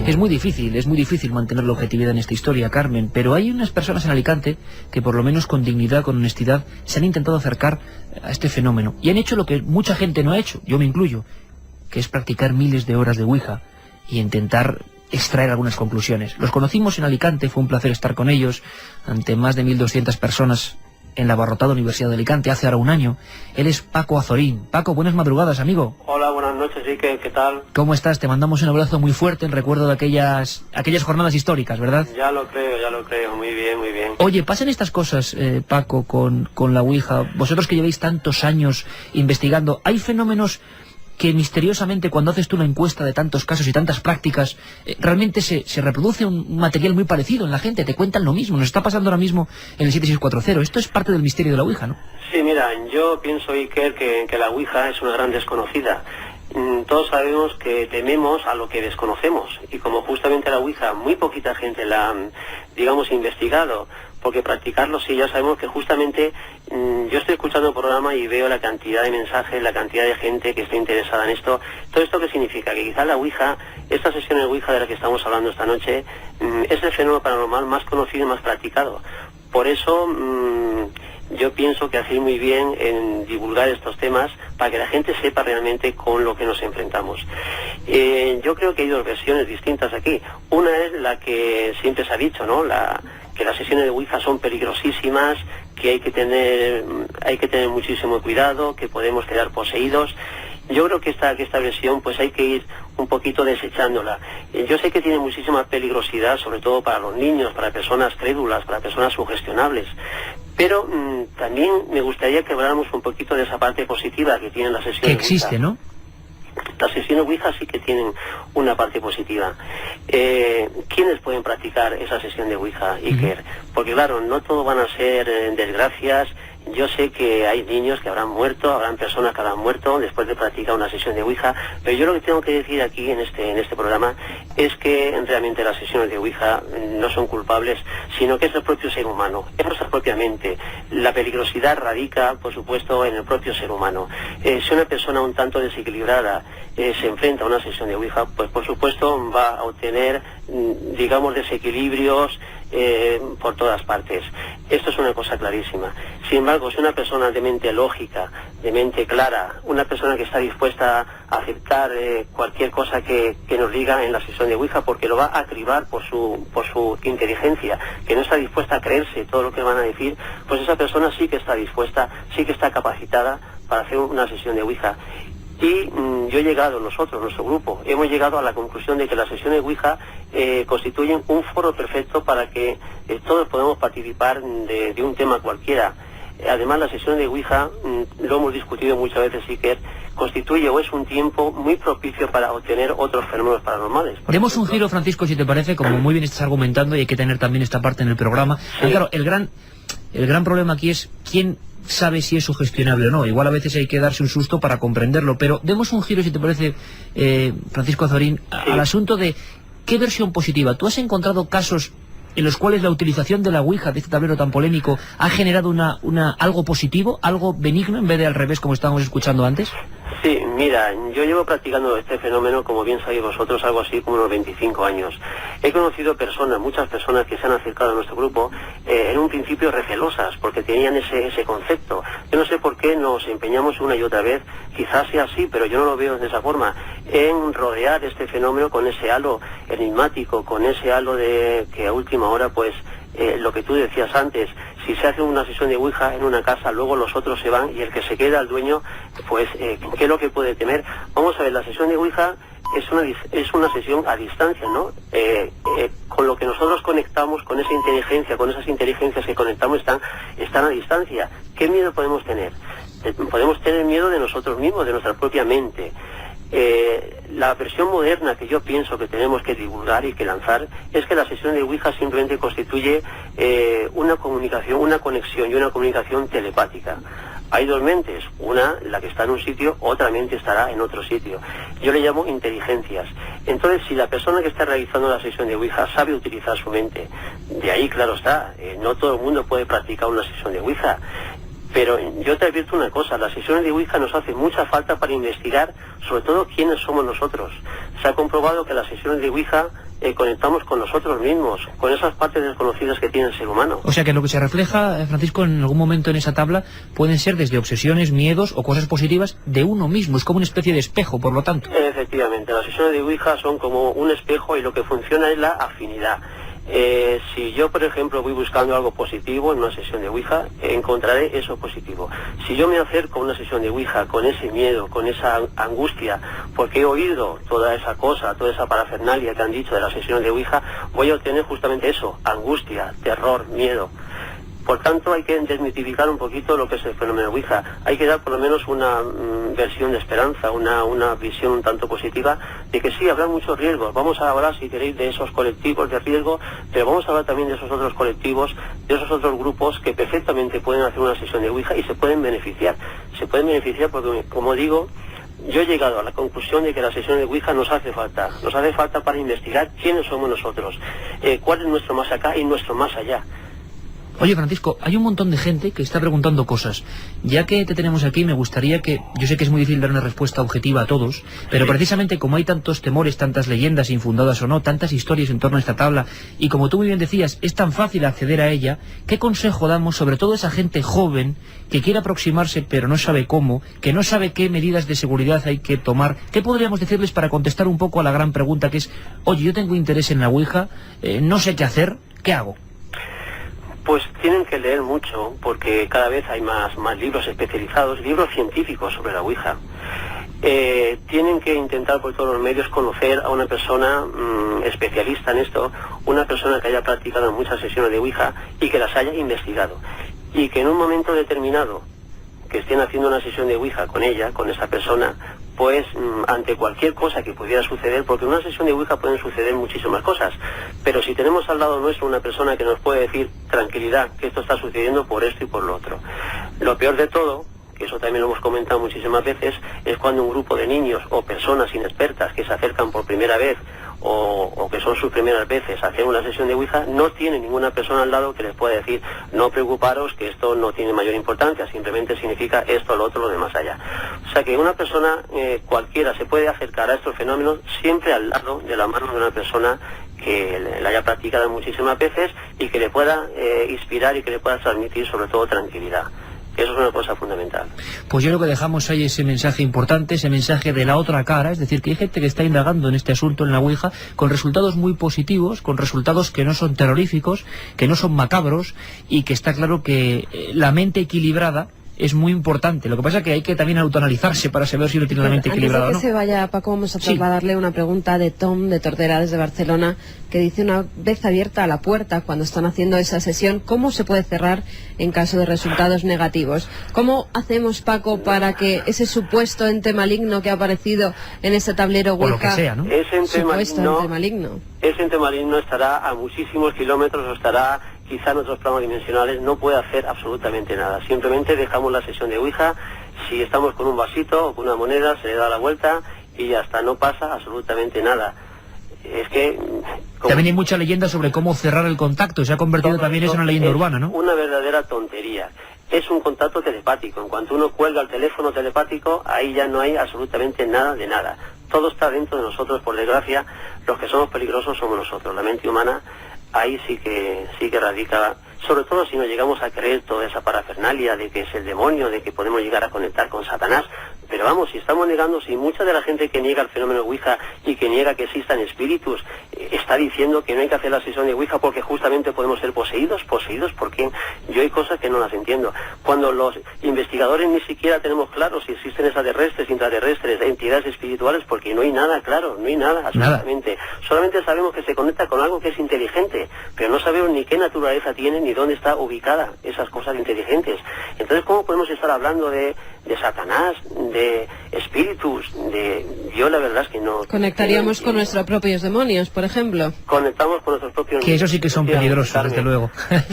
Es muy difícil mantener la objetividad en esta historia, Carmen, pero hay unas personas en Alicante que por lo menos con dignidad, con honestidad, se han intentado acercar a este fenómeno. Y han hecho lo que mucha gente no ha hecho, yo me incluyo, que es practicar miles de horas de ouija y intentar extraer algunas conclusiones. Los conocimos en Alicante, fue un placer estar con ellos, ante más de 1.200 personas en la abarrotada Universidad de Alicante hace ahora un año. Él es Paco Azorín. Paco, buenas madrugadas, amigo. Hola, buenas noches, sí, ¿qué tal? ¿Cómo estás? Te mandamos un abrazo muy fuerte en recuerdo de aquellas jornadas históricas, ¿verdad? Ya lo creo, muy bien, muy bien. Oye, pasan estas cosas, Paco, con la ouija. Vosotros que lleváis tantos años investigando, ¿hay fenómenos que misteriosamente, cuando haces tú una encuesta de tantos casos y tantas prácticas, realmente se reproduce un material muy parecido en la gente? Te cuentan lo mismo. Nos está pasando ahora mismo en el 7640. Esto es parte del misterio de la ouija, ¿no? Sí, mira, yo pienso, Iker, que la ouija es una gran desconocida. Todos sabemos que tememos a lo que desconocemos, y como justamente la ouija muy poquita gente la ha, digamos, investigado, porque practicarlo sí, ya sabemos que justamente yo estoy escuchando el programa y veo la cantidad de mensajes, la cantidad de gente que está interesada en esto. ¿Todo esto qué significa? Que quizás la ouija, esta sesión de ouija de la que estamos hablando esta noche, es el fenómeno paranormal más conocido y más practicado. Por eso yo pienso que hacéis muy bien en divulgar estos temas para que la gente sepa realmente con lo que nos enfrentamos. Yo creo que hay dos versiones distintas aquí. Una es la que siempre se ha dicho, ¿no? Que las sesiones de ouija son peligrosísimas, que hay que tener muchísimo cuidado, que podemos quedar poseídos. Yo creo que esta versión pues hay que ir un poquito desechándola. Yo sé que tiene muchísima peligrosidad, sobre todo para los niños, para personas crédulas, para personas sugestionables, pero también me gustaría que habláramos un poquito de esa parte positiva que tiene la sesión de ouija. Que existe, ¿no? Las sesiones ouija sí que tienen una parte positiva. ¿Quiénes pueden practicar esa sesión de ouija, Iker? Porque claro, no todo van a ser desgracias. Yo sé que hay niños que habrán muerto, habrán personas que habrán muerto después de practicar una sesión de ouija, pero yo lo que tengo que decir aquí en este programa es que realmente las sesiones de ouija no son culpables, sino que es el propio ser humano, es nuestra propia mente. La peligrosidad radica, por supuesto, en el propio ser humano. Si una persona un tanto desequilibrada se enfrenta a una sesión de ouija, pues por supuesto va a obtener, digamos, desequilibrios por todas partes. Esto es una cosa clarísima. Sin embargo, si una persona de mente lógica, de mente clara, una persona que está dispuesta a aceptar cualquier cosa que nos diga en la sesión de Ouija, porque lo va a cribar por su inteligencia, que no está dispuesta a creerse todo lo que van a decir, pues esa persona sí que está dispuesta, sí que está capacitada para hacer una sesión de Ouija. Y yo he llegado, nosotros, nuestro grupo, hemos llegado a la conclusión de que las sesiones Ouija constituyen un foro perfecto para que todos podamos participar de un tema cualquiera. Además, la sesión de Ouija, lo hemos discutido muchas veces, Iker, constituye o es un tiempo muy propicio para obtener otros fenómenos paranormales. Demos un giro, Francisco, si te parece, como muy bien estás argumentando, y hay que tener también esta parte en el programa. Sí. Pero claro, el gran problema aquí es quién sabe si es sugestionable o no. Igual a veces hay que darse un susto para comprenderlo, pero demos un giro, si te parece, Francisco Azorín, al asunto de qué versión positiva. ¿Tú has encontrado casos en los cuales la utilización de la Ouija, de este tablero tan polémico, ha generado algo positivo, algo benigno, en vez de al revés, como estábamos escuchando antes? Sí, mira, yo llevo practicando este fenómeno, como bien sabéis vosotros, algo así como unos 25 años. He conocido personas, muchas personas que se han acercado a nuestro grupo, en un principio recelosas, porque tenían ese concepto. Yo no sé por qué nos empeñamos una y otra vez, quizás sea así, pero yo no lo veo de esa forma, en rodear este fenómeno con ese halo enigmático, con ese halo de que a última hora, pues, lo que tú decías antes, si se hace una sesión de Ouija en una casa, luego los otros se van y el que se queda, el dueño, pues, ¿qué es lo que puede temer? Vamos a ver, la sesión de Ouija es una sesión a distancia, ¿no? Con lo que nosotros conectamos, con esa inteligencia, con esas inteligencias que conectamos, están a distancia. ¿Qué miedo podemos tener? Podemos tener miedo de nosotros mismos, de nuestra propia mente. La versión moderna que yo pienso que tenemos que divulgar y que lanzar es que la sesión de Ouija simplemente constituye una comunicación, una conexión y una comunicación telepática. Hay dos mentes, una la que está en un sitio, otra mente estará en otro sitio. Yo le llamo inteligencias. Entonces, si la persona que está realizando la sesión de Ouija sabe utilizar su mente, de ahí claro está, no todo el mundo puede practicar una sesión de Ouija. Pero yo te advierto una cosa, las sesiones de Ouija nos hace mucha falta para investigar, sobre todo quiénes somos nosotros. Se ha comprobado que las sesiones de Ouija conectamos con nosotros mismos, con esas partes desconocidas que tiene el ser humano. O sea que lo que se refleja, Francisco, en algún momento en esa tabla, pueden ser desde obsesiones, miedos o cosas positivas de uno mismo, es como una especie de espejo, por lo tanto. Efectivamente, las sesiones de Ouija son como un espejo y lo que funciona es la afinidad. Si yo, por ejemplo, voy buscando algo positivo en una sesión de Ouija, encontraré eso positivo. Si yo me acerco a una sesión de Ouija con ese miedo, con esa angustia, porque he oído toda esa cosa, toda esa parafernalia que han dicho de las sesiones de Ouija, voy a obtener justamente eso, angustia, terror, miedo. Por tanto, hay que desmitificar un poquito lo que es el fenómeno Ouija. Hay que dar por lo menos una versión de esperanza, una visión un tanto positiva de que sí, habrá muchos riesgos. Vamos a hablar, si queréis, de esos colectivos de riesgo, pero vamos a hablar también de esos otros colectivos, de esos otros grupos que perfectamente pueden hacer una sesión de Ouija y se pueden beneficiar. Se pueden beneficiar porque, como digo, yo he llegado a la conclusión de que la sesión de Ouija nos hace falta para investigar quiénes somos nosotros, cuál es nuestro más acá y nuestro más allá. Oye, Francisco, hay un montón de gente que está preguntando cosas. Ya que te tenemos aquí, me gustaría que... Yo sé que es muy difícil dar una respuesta objetiva a todos, pero precisamente como hay tantos temores, tantas leyendas infundadas o no, tantas historias en torno a esta tabla, y como tú muy bien decías, es tan fácil acceder a ella, ¿qué consejo damos sobre todo a esa gente joven que quiere aproximarse pero no sabe cómo, que no sabe qué medidas de seguridad hay que tomar? ¿Qué podríamos decirles para contestar un poco a la gran pregunta que es, oye, yo tengo interés en la Ouija, no sé qué hacer, ¿qué hago? Pues tienen que leer mucho, porque cada vez hay más libros especializados, libros científicos sobre la Ouija. Tienen que intentar por todos los medios conocer a una persona especialista en esto, una persona que haya practicado muchas sesiones de Ouija y que las haya investigado. Y que en un momento determinado que estén haciendo una sesión de Ouija con ella, con esa persona, pues ante cualquier cosa que pudiera suceder, porque en una sesión de Ouija pueden suceder muchísimas cosas, pero si tenemos al lado nuestro una persona que nos puede decir, tranquilidad, que esto está sucediendo por esto y por lo otro. Lo peor de todo, que eso también lo hemos comentado muchísimas veces, es cuando un grupo de niños o personas inexpertas que se acercan por primera vez o que son sus primeras veces a hacer una sesión de Ouija, no tiene ninguna persona al lado que les pueda decir, no preocuparos, que esto no tiene mayor importancia, simplemente significa esto, lo otro, lo de más allá. O sea que una persona cualquiera se puede acercar a estos fenómenos siempre al lado de la mano de una persona que la haya practicado muchísimas veces y que le pueda inspirar y que le pueda transmitir sobre todo tranquilidad. Eso es una cosa fundamental. Pues yo creo que dejamos ahí ese mensaje importante, ese mensaje de la otra cara, es decir, que hay gente que está indagando en este asunto en la Ouija con resultados muy positivos, con resultados que no son terroríficos, que no son macabros y que está claro que la mente equilibrada es muy importante. Lo que pasa es que hay que también autoanalizarse para saber si uno tiene la mente equilibrada o no. Antes de que se vaya, Paco, vamos a trasladarle una pregunta de Tom, de Tordera, desde Barcelona, que dice: una vez abierta la puerta, cuando están haciendo esa sesión, ¿cómo se puede cerrar en caso de resultados negativos? ¿Cómo hacemos, Paco, para que ese supuesto ente maligno que ha aparecido en ese tablero Ouija, o lo que sea, ¿no? Ese ente maligno estará a muchísimos kilómetros o estará quizá en otros planos dimensionales, no puede hacer absolutamente nada. Simplemente dejamos la sesión de Ouija, si estamos con un vasito o con una moneda, se le da la vuelta y ya está, no pasa absolutamente nada. Es que... También hay mucha leyenda sobre cómo cerrar el contacto, se ha convertido también eso en una leyenda urbana, ¿no? Una verdadera tontería. Es un contacto telepático. En cuanto uno cuelga el teléfono telepático, ahí ya no hay absolutamente nada de nada. Todo está dentro de nosotros, por desgracia. Los que somos peligrosos somos nosotros. La mente humana ahí sí que radica, sobre todo si no llegamos a creer toda esa parafernalia de que es el demonio, de que podemos llegar a conectar con Satanás. Pero vamos, si estamos negando, si mucha de la gente que niega el fenómeno Ouija y que niega que existan espíritus, está diciendo que no hay que hacer la sesión de Ouija porque justamente podemos ser poseídos, porque yo hay cosas que no las entiendo. Cuando los investigadores ni siquiera tenemos claro si existen extraterrestres, intraterrestres, entidades espirituales, porque no hay nada claro, no hay nada, absolutamente. Solamente sabemos que se conecta con algo que es inteligente, pero no sabemos ni qué naturaleza tiene ni dónde está ubicada esas cosas inteligentes. Entonces, ¿cómo podemos estar hablando de Satanás, de espíritus, yo la verdad es que no... Conectaríamos con nuestros propios demonios, por ejemplo. Conectamos con nuestros propios... Que eso sí que son peligrosos, desde luego.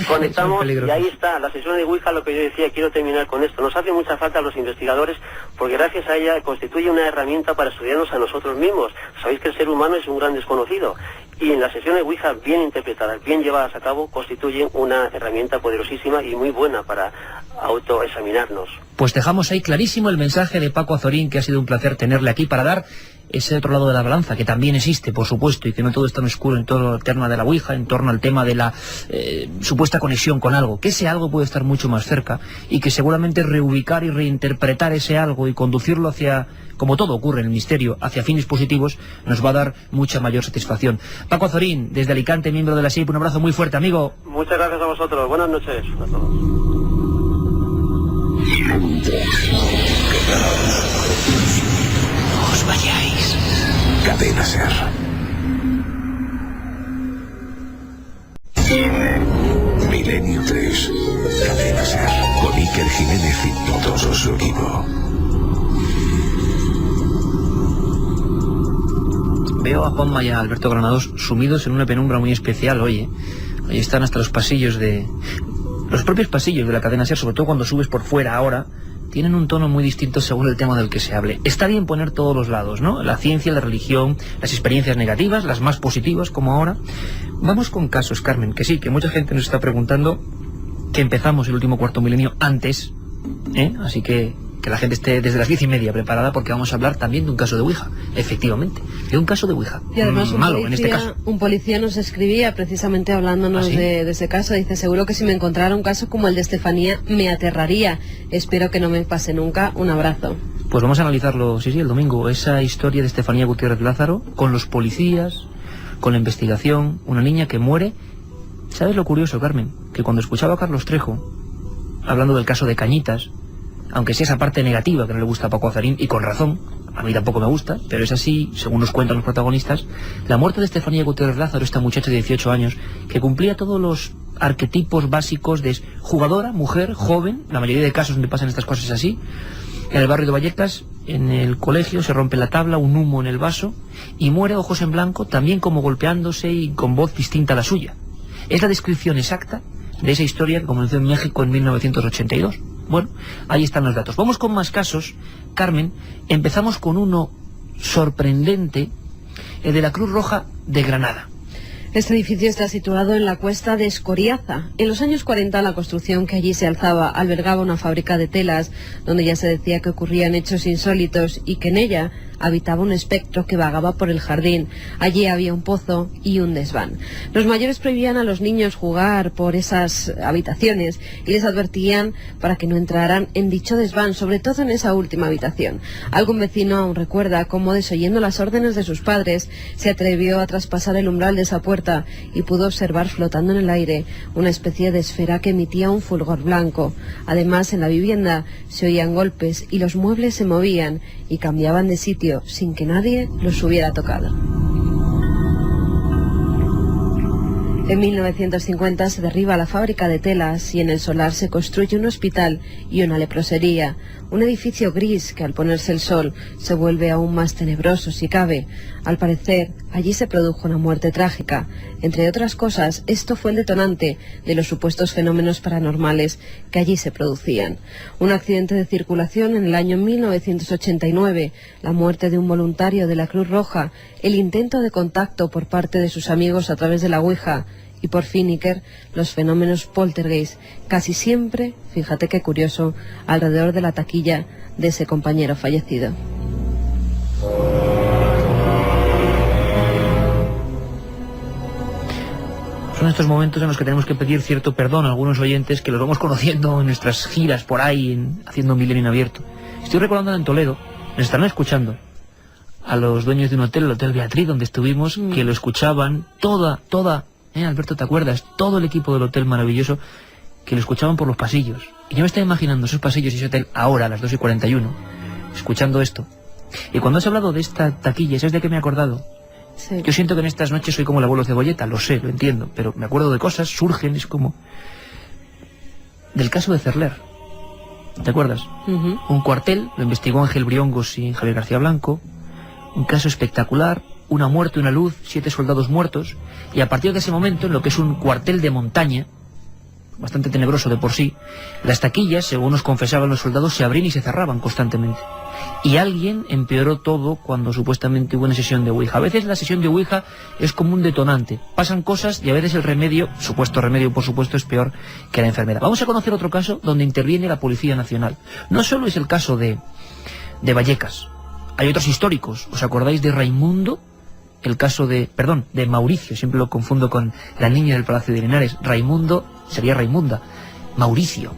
Conectamos y ahí está, la sesión de Ouija, lo que yo decía, quiero terminar con esto. Nos hace mucha falta a los investigadores porque gracias a ella constituye una herramienta para estudiarnos a nosotros mismos. Sabéis que el ser humano es un gran desconocido y en la sesión de Ouija, bien interpretadas, bien llevadas a cabo, constituyen una herramienta poderosísima y muy buena para autoexaminarnos. Pues dejamos ahí clarísimo el mensaje de Paco Azorín, que ha sido un placer tenerle aquí para dar ese otro lado de la balanza, que también existe, por supuesto, y que no todo es tan oscuro en torno al tema de la Ouija, en torno al tema de la supuesta conexión con algo, que ese algo puede estar mucho más cerca, y que seguramente reubicar y reinterpretar ese algo y conducirlo hacia, como todo ocurre en el misterio, hacia fines positivos, nos va a dar mucha mayor satisfacción. Paco Azorín, desde Alicante, miembro de la SEIP, un abrazo muy fuerte, amigo. Muchas gracias a vosotros, buenas noches a todos. No os vayáis. Cadena Ser. Milenio 3. Cadena Ser. Con Iker Jiménez y todo su equipo. Veo a Juanma y a Alberto Granados sumidos en una penumbra muy especial hoy. Ahí están hasta los pasillos los propios pasillos de la Cadena Ser, sobre todo cuando subes por fuera ahora, tienen un tono muy distinto según el tema del que se hable. Está bien poner todos los lados, ¿no? La ciencia, la religión, las experiencias negativas, las más positivas, como ahora. Vamos con casos, Carmen, que sí, que mucha gente nos está preguntando, que empezamos el último cuarto milenio antes, así que la gente esté desde las 10:30 preparada, porque vamos a hablar también de un caso de Ouija, efectivamente, de un caso de Ouija. Y además en este caso. Un policía nos escribía precisamente hablándonos de ese caso. Dice: seguro que si me encontrara un caso como el de Estefanía me aterraría. Espero que no me pase nunca. Un abrazo. Pues vamos a analizarlo, sí, el domingo, esa historia de Estefanía Gutiérrez Lázaro, con los policías, con la investigación, una niña que muere. ¿Sabes lo curioso, Carmen? Que cuando escuchaba a Carlos Trejo hablando del caso de Cañitas, aunque sea esa parte negativa que no le gusta a Paco Azorín, y con razón, a mí tampoco me gusta, pero es así, según nos cuentan los protagonistas, la muerte de Estefanía Gutiérrez Lázaro, esta muchacha de 18 años, que cumplía todos los arquetipos básicos de jugadora, mujer, joven, la mayoría de casos donde pasan estas cosas así, en el barrio de Vallecas, en el colegio, se rompe la tabla, un humo en el vaso, y muere ojos en blanco, también como golpeándose y con voz distinta a la suya. Es la descripción exacta de esa historia que comenzó en México en 1982. Bueno, ahí están los datos. Vamos con más casos, Carmen. Empezamos con uno sorprendente, el de la Cruz Roja de Granada. Este edificio está situado en la cuesta de Escoriaza. En los años 40 la construcción que allí se alzaba albergaba una fábrica de telas, donde ya se decía que ocurrían hechos insólitos y que en ella habitaba un espectro que vagaba por el jardín. Allí había un pozo y un desván. Los mayores prohibían a los niños jugar por esas habitaciones y les advertían para que no entraran en dicho desván, sobre todo en esa última habitación. Algún vecino aún recuerda cómo, desoyendo las órdenes de sus padres, se atrevió a traspasar el umbral de esa puerta y pudo observar flotando en el aire una especie de esfera que emitía un fulgor blanco. Además, en la vivienda se oían golpes y los muebles se movían y cambiaban de sitio sin que nadie los hubiera tocado. En 1950 se derriba la fábrica de telas y en el solar se construye un hospital y una leprosería, un edificio gris que al ponerse el sol se vuelve aún más tenebroso si cabe. Al parecer, allí se produjo una muerte trágica. Entre otras cosas, esto fue el detonante de los supuestos fenómenos paranormales que allí se producían. Un accidente de circulación en el año 1989, la muerte de un voluntario de la Cruz Roja, el intento de contacto por parte de sus amigos a través de la Ouija y por fin, Iker, los fenómenos poltergeist, casi siempre, fíjate qué curioso, alrededor de la taquilla de ese compañero fallecido. Son estos momentos en los que tenemos que pedir cierto perdón a algunos oyentes que los vamos conociendo en nuestras giras por ahí, haciendo Milenio en Abierto. Estoy recordando en Toledo, nos estarán escuchando a los dueños de un hotel, el Hotel Beatriz, donde estuvimos, que lo escuchaban toda, Alberto, ¿te acuerdas? Todo el equipo del hotel maravilloso, que lo escuchaban por los pasillos. Y yo me estoy imaginando esos pasillos y ese hotel ahora, a las 2:41, escuchando esto. Y cuando has hablado de esta taquilla, ¿sabes de qué me he acordado? Sí. Yo siento que en estas noches soy como el abuelo Cebolleta, lo sé, lo entiendo, pero me acuerdo de cosas, surgen, es como... Del caso de Cerler, ¿te acuerdas? Un cuartel, lo investigó Ángel Briongos y Javier García Blanco, un caso espectacular, una muerte, una luz, 7 soldados muertos, y a partir de ese momento, en lo que es un cuartel de montaña, bastante tenebroso de por sí, las taquillas, según nos confesaban los soldados, se abrían y se cerraban constantemente. Y alguien empeoró todo cuando supuestamente hubo una sesión de Ouija. A veces la sesión de Ouija es como un detonante. Pasan cosas y a veces el remedio, supuesto remedio por supuesto, es peor que la enfermedad. Vamos a conocer otro caso donde interviene la Policía Nacional. No solo es el caso de Vallecas. Hay otros históricos. ¿Os acordáis de Raimundo? El caso de Mauricio, siempre lo confundo con la niña del Palacio de Linares. Raimundo sería Raimunda. Mauricio,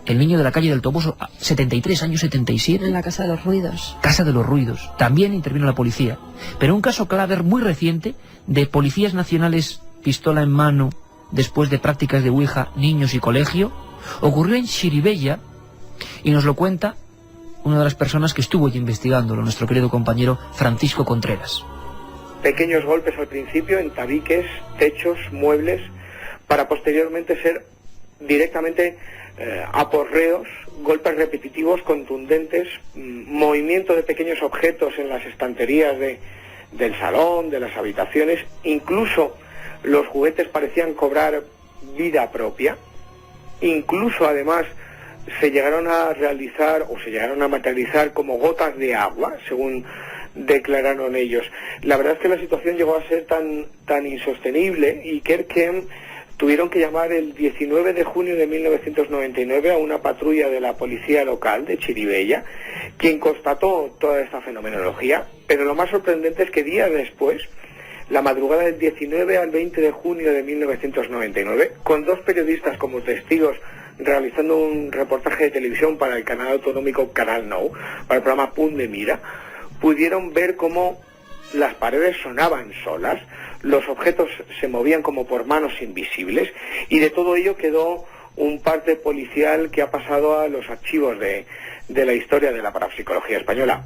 el niño de la calle del Toboso, 73 años, 77. En la Casa de los Ruidos. Casa de los Ruidos. También intervino la policía. Pero un caso clave muy reciente de policías nacionales, pistola en mano, después de prácticas de Ouija, niños y colegio, ocurrió en Chirivella y nos lo cuenta una de las personas que estuvo investigándolo, nuestro querido compañero Francisco Contreras. Pequeños golpes al principio en tabiques, techos, muebles, para posteriormente ser directamente aporreos, golpes repetitivos, contundentes, movimiento de pequeños objetos en las estanterías del salón, de las habitaciones, incluso los juguetes parecían cobrar vida propia, incluso además se llegaron a realizar o se llegaron a materializar como gotas de agua, según declararon ellos. La verdad es que la situación llegó a ser tan insostenible y que tuvieron que llamar el 19 de junio de 1999 a una patrulla de la policía local de Chirivella, quien constató toda esta fenomenología, pero lo más sorprendente es que días después, la madrugada del 19 al 20 de junio de 1999, con 2 periodistas como testigos realizando un reportaje de televisión para el canal autonómico Canal Nou, para el programa Punt de Mira, pudieron ver cómo las paredes sonaban solas, los objetos se movían como por manos invisibles, y de todo ello quedó un parte policial que ha pasado a los archivos de la historia de la parapsicología española.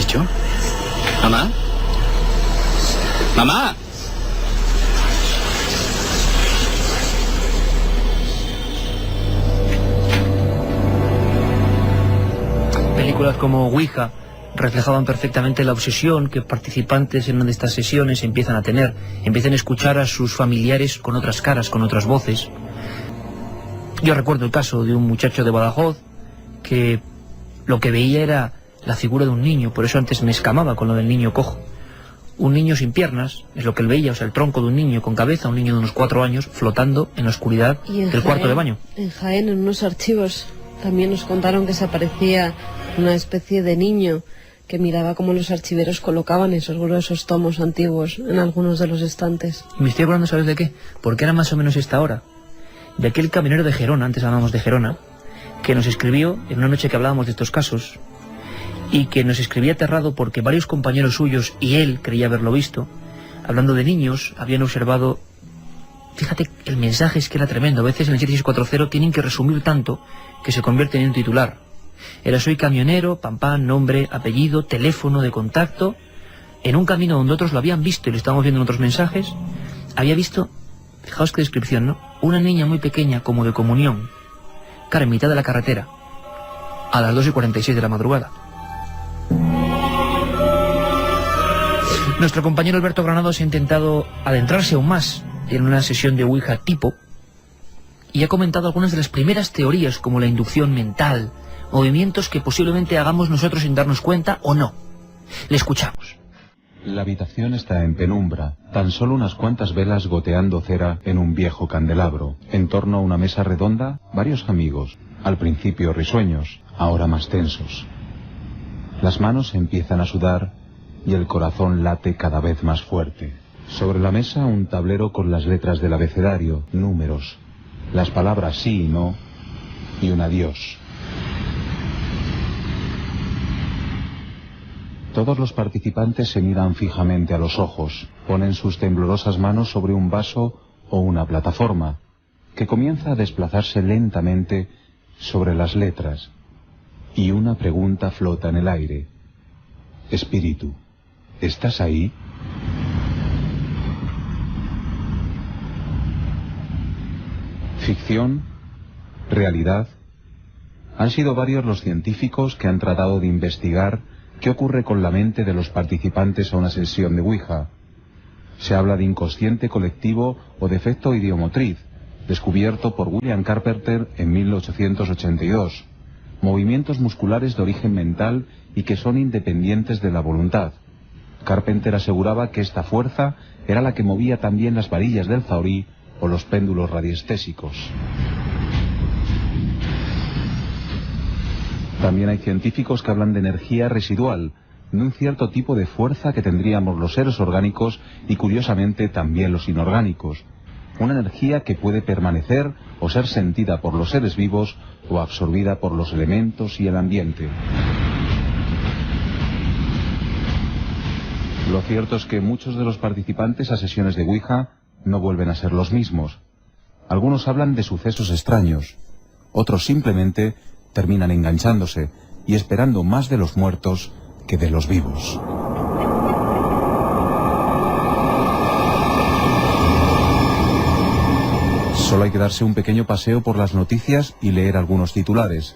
dicho? ¿Mamá? ¡Mamá! Películas como Ouija reflejaban perfectamente la obsesión que participantes en una de estas sesiones empiezan a tener. Empiezan a escuchar a sus familiares con otras caras, con otras voces. Yo recuerdo el caso de un muchacho de Badajoz que lo que veía era la figura de un niño, por eso antes me escamaba con lo del niño cojo. Un niño sin piernas, es lo que él veía, o sea, el tronco de un niño con cabeza, un niño de unos 4 años, flotando en la oscuridad del cuarto de baño. En Jaén, en unos archivos, también nos contaron que se aparecía una especie de niño que miraba cómo los archiveros colocaban esos gruesos tomos antiguos en algunos de los estantes. Me estoy acordando, ¿sabes de qué? Porque era más o menos esta hora. De aquel camionero de Gerona, antes hablábamos de Gerona, que nos escribió en una noche que hablábamos de estos casos, y que nos escribía aterrado porque varios compañeros suyos, y él creía haberlo visto, hablando de niños, habían observado... Fíjate, el mensaje es que era tremendo. A veces en el 7640 tienen que resumir tanto que se convierte en un titular. Era soy camionero, pam pam, nombre, apellido, teléfono de contacto. En un camino donde otros lo habían visto y lo estábamos viendo en otros mensajes, había visto, fijaos qué descripción, ¿no? Una niña muy pequeña, como de comunión, cara en mitad de la carretera, a las 2:46 de la madrugada. Nuestro compañero Alberto Granados ha intentado adentrarse aún más en una sesión de Ouija tipo y ha comentado algunas de las primeras teorías, como la inducción mental, movimientos que posiblemente hagamos nosotros sin darnos cuenta o no. Le escuchamos. La habitación está en penumbra, tan solo unas cuantas velas goteando cera en un viejo candelabro. En torno a una mesa redonda, varios amigos, al principio risueños, ahora más tensos. Las manos empiezan a sudar y el corazón late cada vez más fuerte. Sobre la mesa un tablero con las letras del abecedario, números, las palabras sí y no y un adiós. Todos los participantes se miran fijamente a los ojos, ponen sus temblorosas manos sobre un vaso o una plataforma, que comienza a desplazarse lentamente sobre las letras, y una pregunta flota en el aire. Espíritu, ¿estás ahí? Ficción, realidad. Han sido varios los científicos que han tratado de investigar qué ocurre con la mente de los participantes a una sesión de Ouija. Se habla de inconsciente colectivo o de efecto idiomotriz, descubierto por William Carpenter en 1882. Movimientos musculares de origen mental y que son independientes de la voluntad. Carpenter aseguraba que esta fuerza era la que movía también las varillas del zahorí o los péndulos radiestésicos. También hay científicos que hablan de energía residual, de un cierto tipo de fuerza que tendríamos los seres orgánicos y curiosamente también los inorgánicos. Una energía que puede permanecer o ser sentida por los seres vivos o absorbida por los elementos y el ambiente. Lo cierto es que muchos de los participantes a sesiones de Ouija no vuelven a ser los mismos. Algunos hablan de sucesos extraños, otros simplemente terminan enganchándose y esperando más de los muertos que de los vivos. Solo hay que darse un pequeño paseo por las noticias y leer algunos titulares.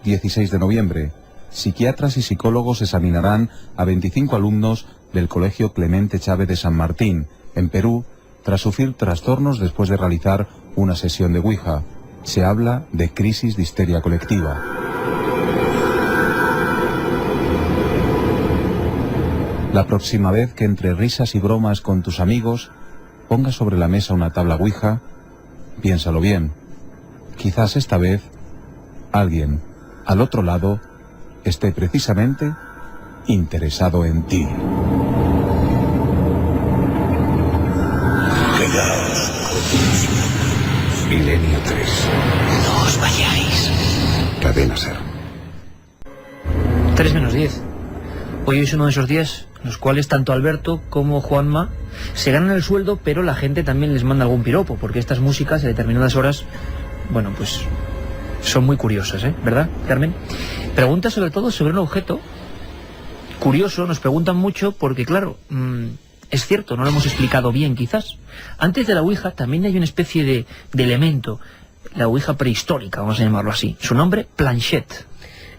16 de noviembre. Psiquiatras y psicólogos examinarán a 25 alumnos del Colegio Clemente Chávez de San Martín, en Perú, tras sufrir trastornos después de realizar una sesión de Ouija. Se habla de crisis de histeria colectiva. La próxima vez que entre risas y bromas con tus amigos, pongas sobre la mesa una tabla Ouija, piénsalo bien. Quizás esta vez alguien al otro lado esté precisamente interesado en ti. Quedaos. Milenio 3. No os vayáis. Cadena Ser. 3:10. Hoy es uno de esos días en los cuales tanto Alberto como Juanma se ganan el sueldo, pero la gente también les manda algún piropo, porque estas músicas a determinadas horas, bueno, pues son muy curiosas, ¿verdad, Carmen? Pregunta sobre todo sobre un objeto curioso, nos preguntan mucho porque, claro, es cierto, no lo hemos explicado bien quizás. Antes de la Ouija también hay una especie de elemento, la Ouija prehistórica, vamos a llamarlo así. Su nombre, planchette.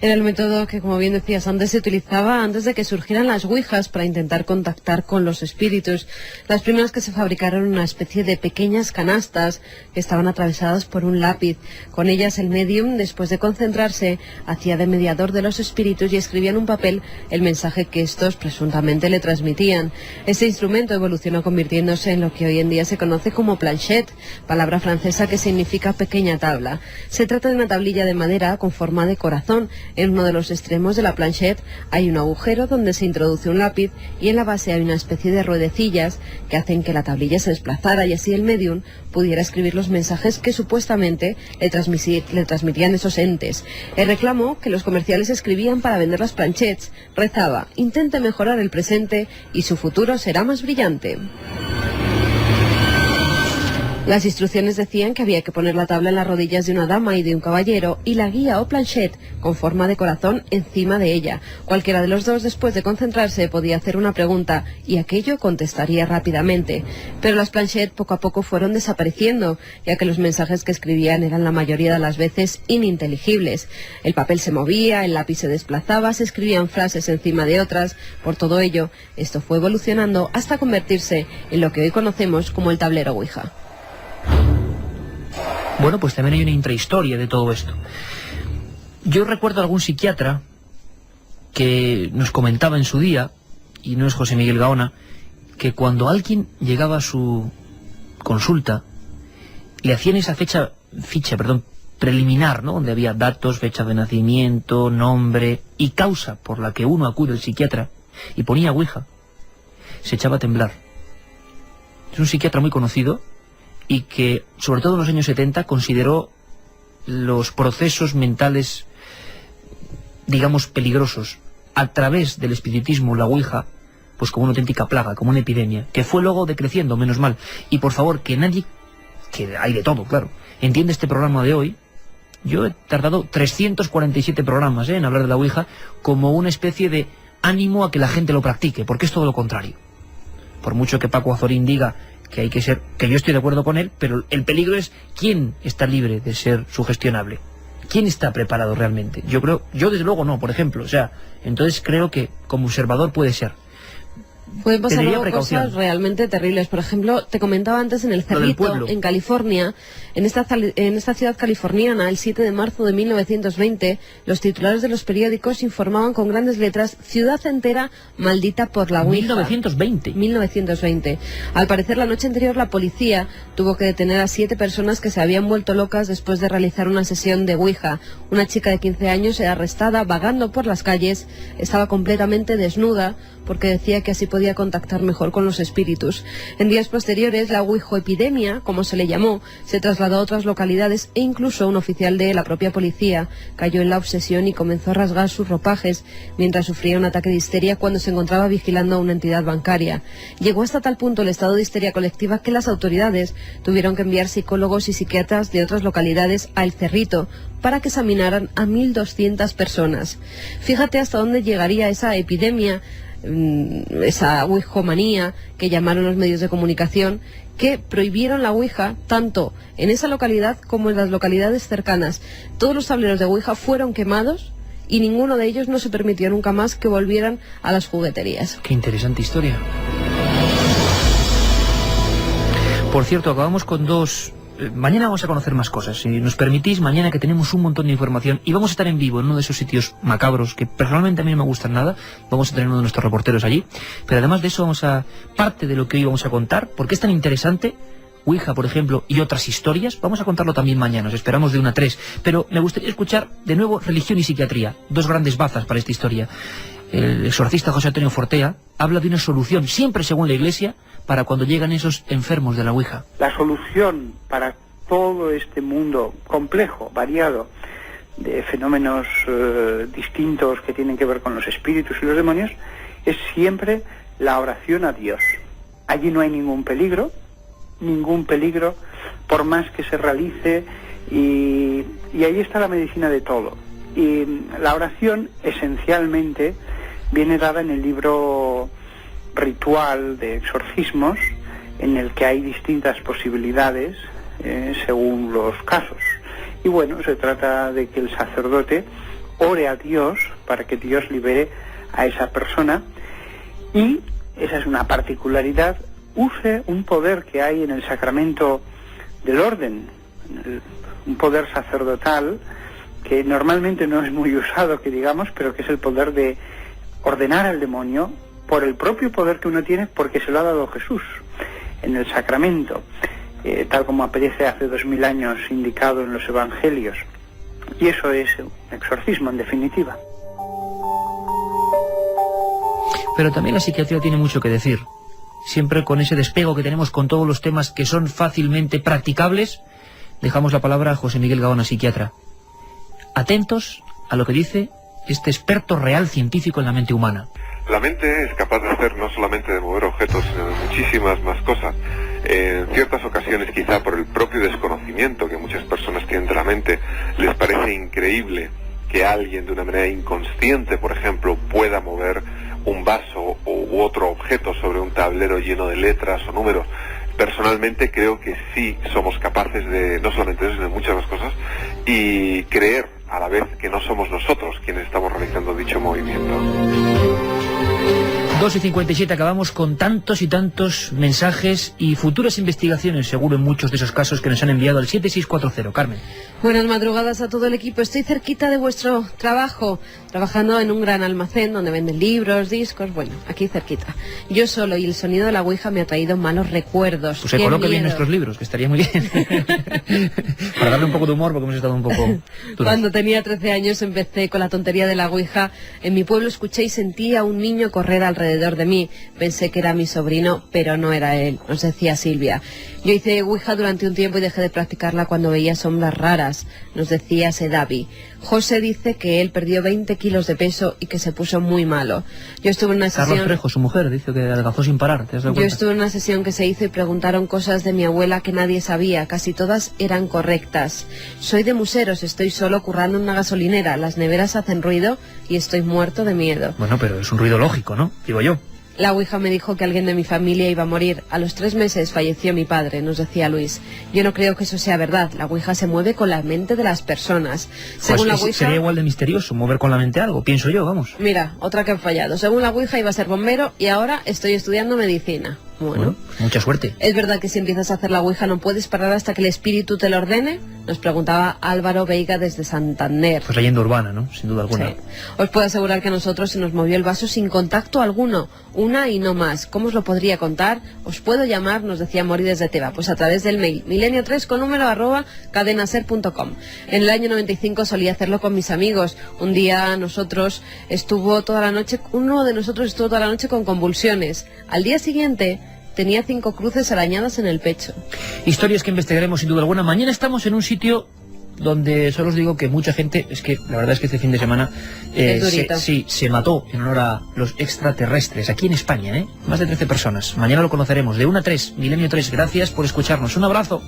Era el método que, como bien decías antes, se utilizaba antes de que surgieran las ouijas para intentar contactar con los espíritus. Las primeras que se fabricaron una especie de pequeñas canastas que estaban atravesadas por un lápiz. Con ellas el medium, después de concentrarse, hacía de mediador de los espíritus y escribía en un papel el mensaje que estos presuntamente le transmitían. Este instrumento evolucionó convirtiéndose en lo que hoy en día se conoce como planchette, palabra francesa que significa pequeña tabla. Se trata de una tablilla de madera con forma de corazón. En uno de los extremos de la planchette hay un agujero donde se introduce un lápiz y en la base hay una especie de ruedecillas que hacen que la tablilla se desplazara y así el medium pudiera escribir los mensajes que supuestamente le transmitían esos entes. El reclamo que los comerciales escribían para vender las planchettes rezaba: intente mejorar el presente y su futuro será más brillante. Las instrucciones decían que había que poner la tabla en las rodillas de una dama y de un caballero y la guía o planchette con forma de corazón encima de ella. Cualquiera de los dos, después de concentrarse, podía hacer una pregunta y aquello contestaría rápidamente. Pero las planchettes poco a poco fueron desapareciendo, ya que los mensajes que escribían eran la mayoría de las veces ininteligibles. El papel se movía, el lápiz se desplazaba, se escribían frases encima de otras. Por todo ello, esto fue evolucionando hasta convertirse en lo que hoy conocemos como el tablero Ouija. Bueno, pues también hay una intrahistoria de todo esto. Yo recuerdo a algún psiquiatra que nos comentaba en su día, y no es José Miguel Gaona, que cuando alguien llegaba a su consulta, le hacían esa ficha preliminar, ¿no?, donde había datos, fecha de nacimiento, nombre y causa por la que uno acude al psiquiatra, y ponía Ouija, se echaba a temblar. Es un psiquiatra muy conocido, y que, sobre todo en los años 70, consideró los procesos mentales, digamos, peligrosos, a través del espiritismo, la Ouija, pues como una auténtica plaga, como una epidemia, que fue luego decreciendo, menos mal. Y por favor, que nadie, que hay de todo, claro, entiende este programa de hoy. Yo he tardado 347 programas en hablar de la Ouija como una especie de ánimo a que la gente lo practique, porque es todo lo contrario. Por mucho que Paco Azorín diga que hay que ser, que yo estoy de acuerdo con él, pero el peligro es quién está libre de ser sugestionable, quién está preparado realmente. Yo desde luego no, por ejemplo, o sea, entonces creo que como observador puede ser. Pueden pasar cosas realmente terribles. Por ejemplo, te comentaba antes en el Cerrito, en California, en esta ciudad californiana, el 7 de marzo de 1920, los titulares de los periódicos informaban con grandes letras: ciudad entera maldita por la Ouija. 1920. Al parecer, la noche anterior la policía tuvo que detener a 7 personas que se habían vuelto locas después de realizar una sesión de Ouija. Una chica de 15 años era arrestada vagando por las calles, estaba completamente desnuda porque decía que así podía contactar mejor con los espíritus. En días posteriores, la Ouija-epidemia, como se le llamó, se trasladó a otras localidades e incluso un oficial de la propia policía cayó en la obsesión y comenzó a rasgar sus ropajes mientras sufría un ataque de histeria cuando se encontraba vigilando a una entidad bancaria. Llegó hasta tal punto el estado de histeria colectiva que las autoridades tuvieron que enviar psicólogos y psiquiatras de otras localidades a El Cerrito para que examinaran a 1.200 personas. Fíjate hasta dónde llegaría esa epidemia, esa ouijomanía que llamaron los medios de comunicación, que prohibieron la Ouija tanto en esa localidad como en las localidades cercanas. Todos los tableros de Ouija fueron quemados y ninguno de ellos no se permitió nunca más que volvieran a las jugueterías. Qué interesante historia. Por cierto, acabamos con dos... Mañana vamos a conocer más cosas, si nos permitís, mañana, que tenemos un montón de información y vamos a estar en vivo en uno de esos sitios macabros que personalmente a mí no me gustan nada. Vamos a tener uno de nuestros reporteros allí, pero además de eso parte de lo que hoy vamos a contar, porque es tan interesante, Ouija, por ejemplo, y otras historias, vamos a contarlo también mañana, os esperamos de 1 a 3, pero me gustaría escuchar de nuevo religión y psiquiatría, dos grandes bazas para esta historia. El exorcista José Antonio Fortea habla de una solución, siempre según la Iglesia, para cuando llegan esos enfermos de la Ouija. La solución para todo este mundo complejo, variado, de fenómenos distintos que tienen que ver con los espíritus y los demonios, es siempre la oración a Dios. Allí no hay ningún peligro, por más que se realice, y ahí está la medicina de todo. Y la oración, esencialmente, viene dada en el libro Ritual de Exorcismos, en el que hay distintas posibilidades según los casos. Y bueno, se trata de que el sacerdote ore a Dios para que Dios libere a esa persona, y esa es una particularidad, use un poder que hay en el sacramento del orden, un poder sacerdotal que normalmente no es muy usado, que digamos, pero que es el poder de ordenar al demonio por el propio poder que uno tiene, porque se lo ha dado Jesús en el sacramento, tal como aparece hace 2000 años indicado en los evangelios. Y eso es un exorcismo, en definitiva. Pero también la psiquiatría tiene mucho que decir. Siempre con ese despego que tenemos con todos los temas que son fácilmente practicables, dejamos la palabra a José Miguel Gaona, psiquiatra. Atentos a lo que dice este experto real científico en la mente humana. La mente es capaz de hacer no solamente de mover objetos, sino de muchísimas más cosas. En ciertas ocasiones, quizá por el propio desconocimiento que muchas personas tienen de la mente, les parece increíble que alguien de una manera inconsciente, por ejemplo, pueda mover un vaso u otro objeto sobre un tablero lleno de letras o números. Personalmente creo que sí somos capaces de, no solamente eso, sino de muchas más cosas, y creer a la vez que no somos nosotros quienes estamos realizando dicho movimiento. 2:57, acabamos con tantos y tantos mensajes y futuras investigaciones, seguro, en muchos de esos casos que nos han enviado al 7640. Carmen. Buenas madrugadas a todo el equipo. Estoy cerquita de vuestro trabajo, trabajando en un gran almacén donde venden libros, discos, bueno, aquí cerquita. Yo solo, y el sonido de la ouija me ha traído malos recuerdos. Pues se coloque bien nuestros libros, que estaría muy bien. Para darle un poco de humor, porque hemos estado un poco duros. Cuando tenía 13 años empecé con la tontería de la ouija. En mi pueblo escuché y sentí a un niño correr alrededor de mí. Pensé que era mi sobrino, pero no era él, nos decía Silvia. Yo hice ouija durante un tiempo y dejé de practicarla cuando veía sombras raras, nos decía Sedavi. José dice que él perdió 20 kilos de peso y que se puso muy malo. Yo estuve en una sesión... Carlos Trejo, su mujer, dice que adelgazó sin parar. ¿Te has dado cuenta? Yo estuve en una sesión que se hizo y preguntaron cosas de mi abuela que nadie sabía. Casi todas eran correctas. Soy de Museros, estoy solo currando en una gasolinera. Las neveras hacen ruido y estoy muerto de miedo. Bueno, pero es un ruido lógico, ¿no? Digo yo. La ouija me dijo que alguien de mi familia iba a morir. A los 3 meses falleció mi padre, nos decía Luis. Yo no creo que eso sea verdad. La ouija se mueve con la mente de las personas. Según la ouija... Sería igual de misterioso mover con la mente algo, pienso yo, vamos. Mira, otra que han fallado. Según la ouija iba a ser bombero y ahora estoy estudiando medicina. Bueno, mucha suerte. ¿Es verdad que si empiezas a hacer la ouija no puedes parar hasta que el espíritu te lo ordene? Nos preguntaba Álvaro Veiga desde Santander. Pues leyenda urbana, ¿no? Sin duda alguna. Sí. Os puedo asegurar que a nosotros se nos movió el vaso sin contacto alguno, una y no más. ¿Cómo os lo podría contar? Os puedo llamar, nos decía Mori desde Teba, pues a través del mail milenio3 con número @cadenaser.com. En el año 95 solía hacerlo con mis amigos. Un día uno de nosotros estuvo toda la noche con convulsiones. Al día siguiente tenía 5 cruces arañadas en el pecho. Historias que investigaremos sin duda alguna. Mañana estamos en un sitio donde solo os digo que mucha gente, es que la verdad es que este fin de semana se mató en honor a los extraterrestres, aquí en España, más de 13 personas. Mañana lo conoceremos, de 1 a 3, Milenio 3. Gracias por escucharnos. Un abrazo.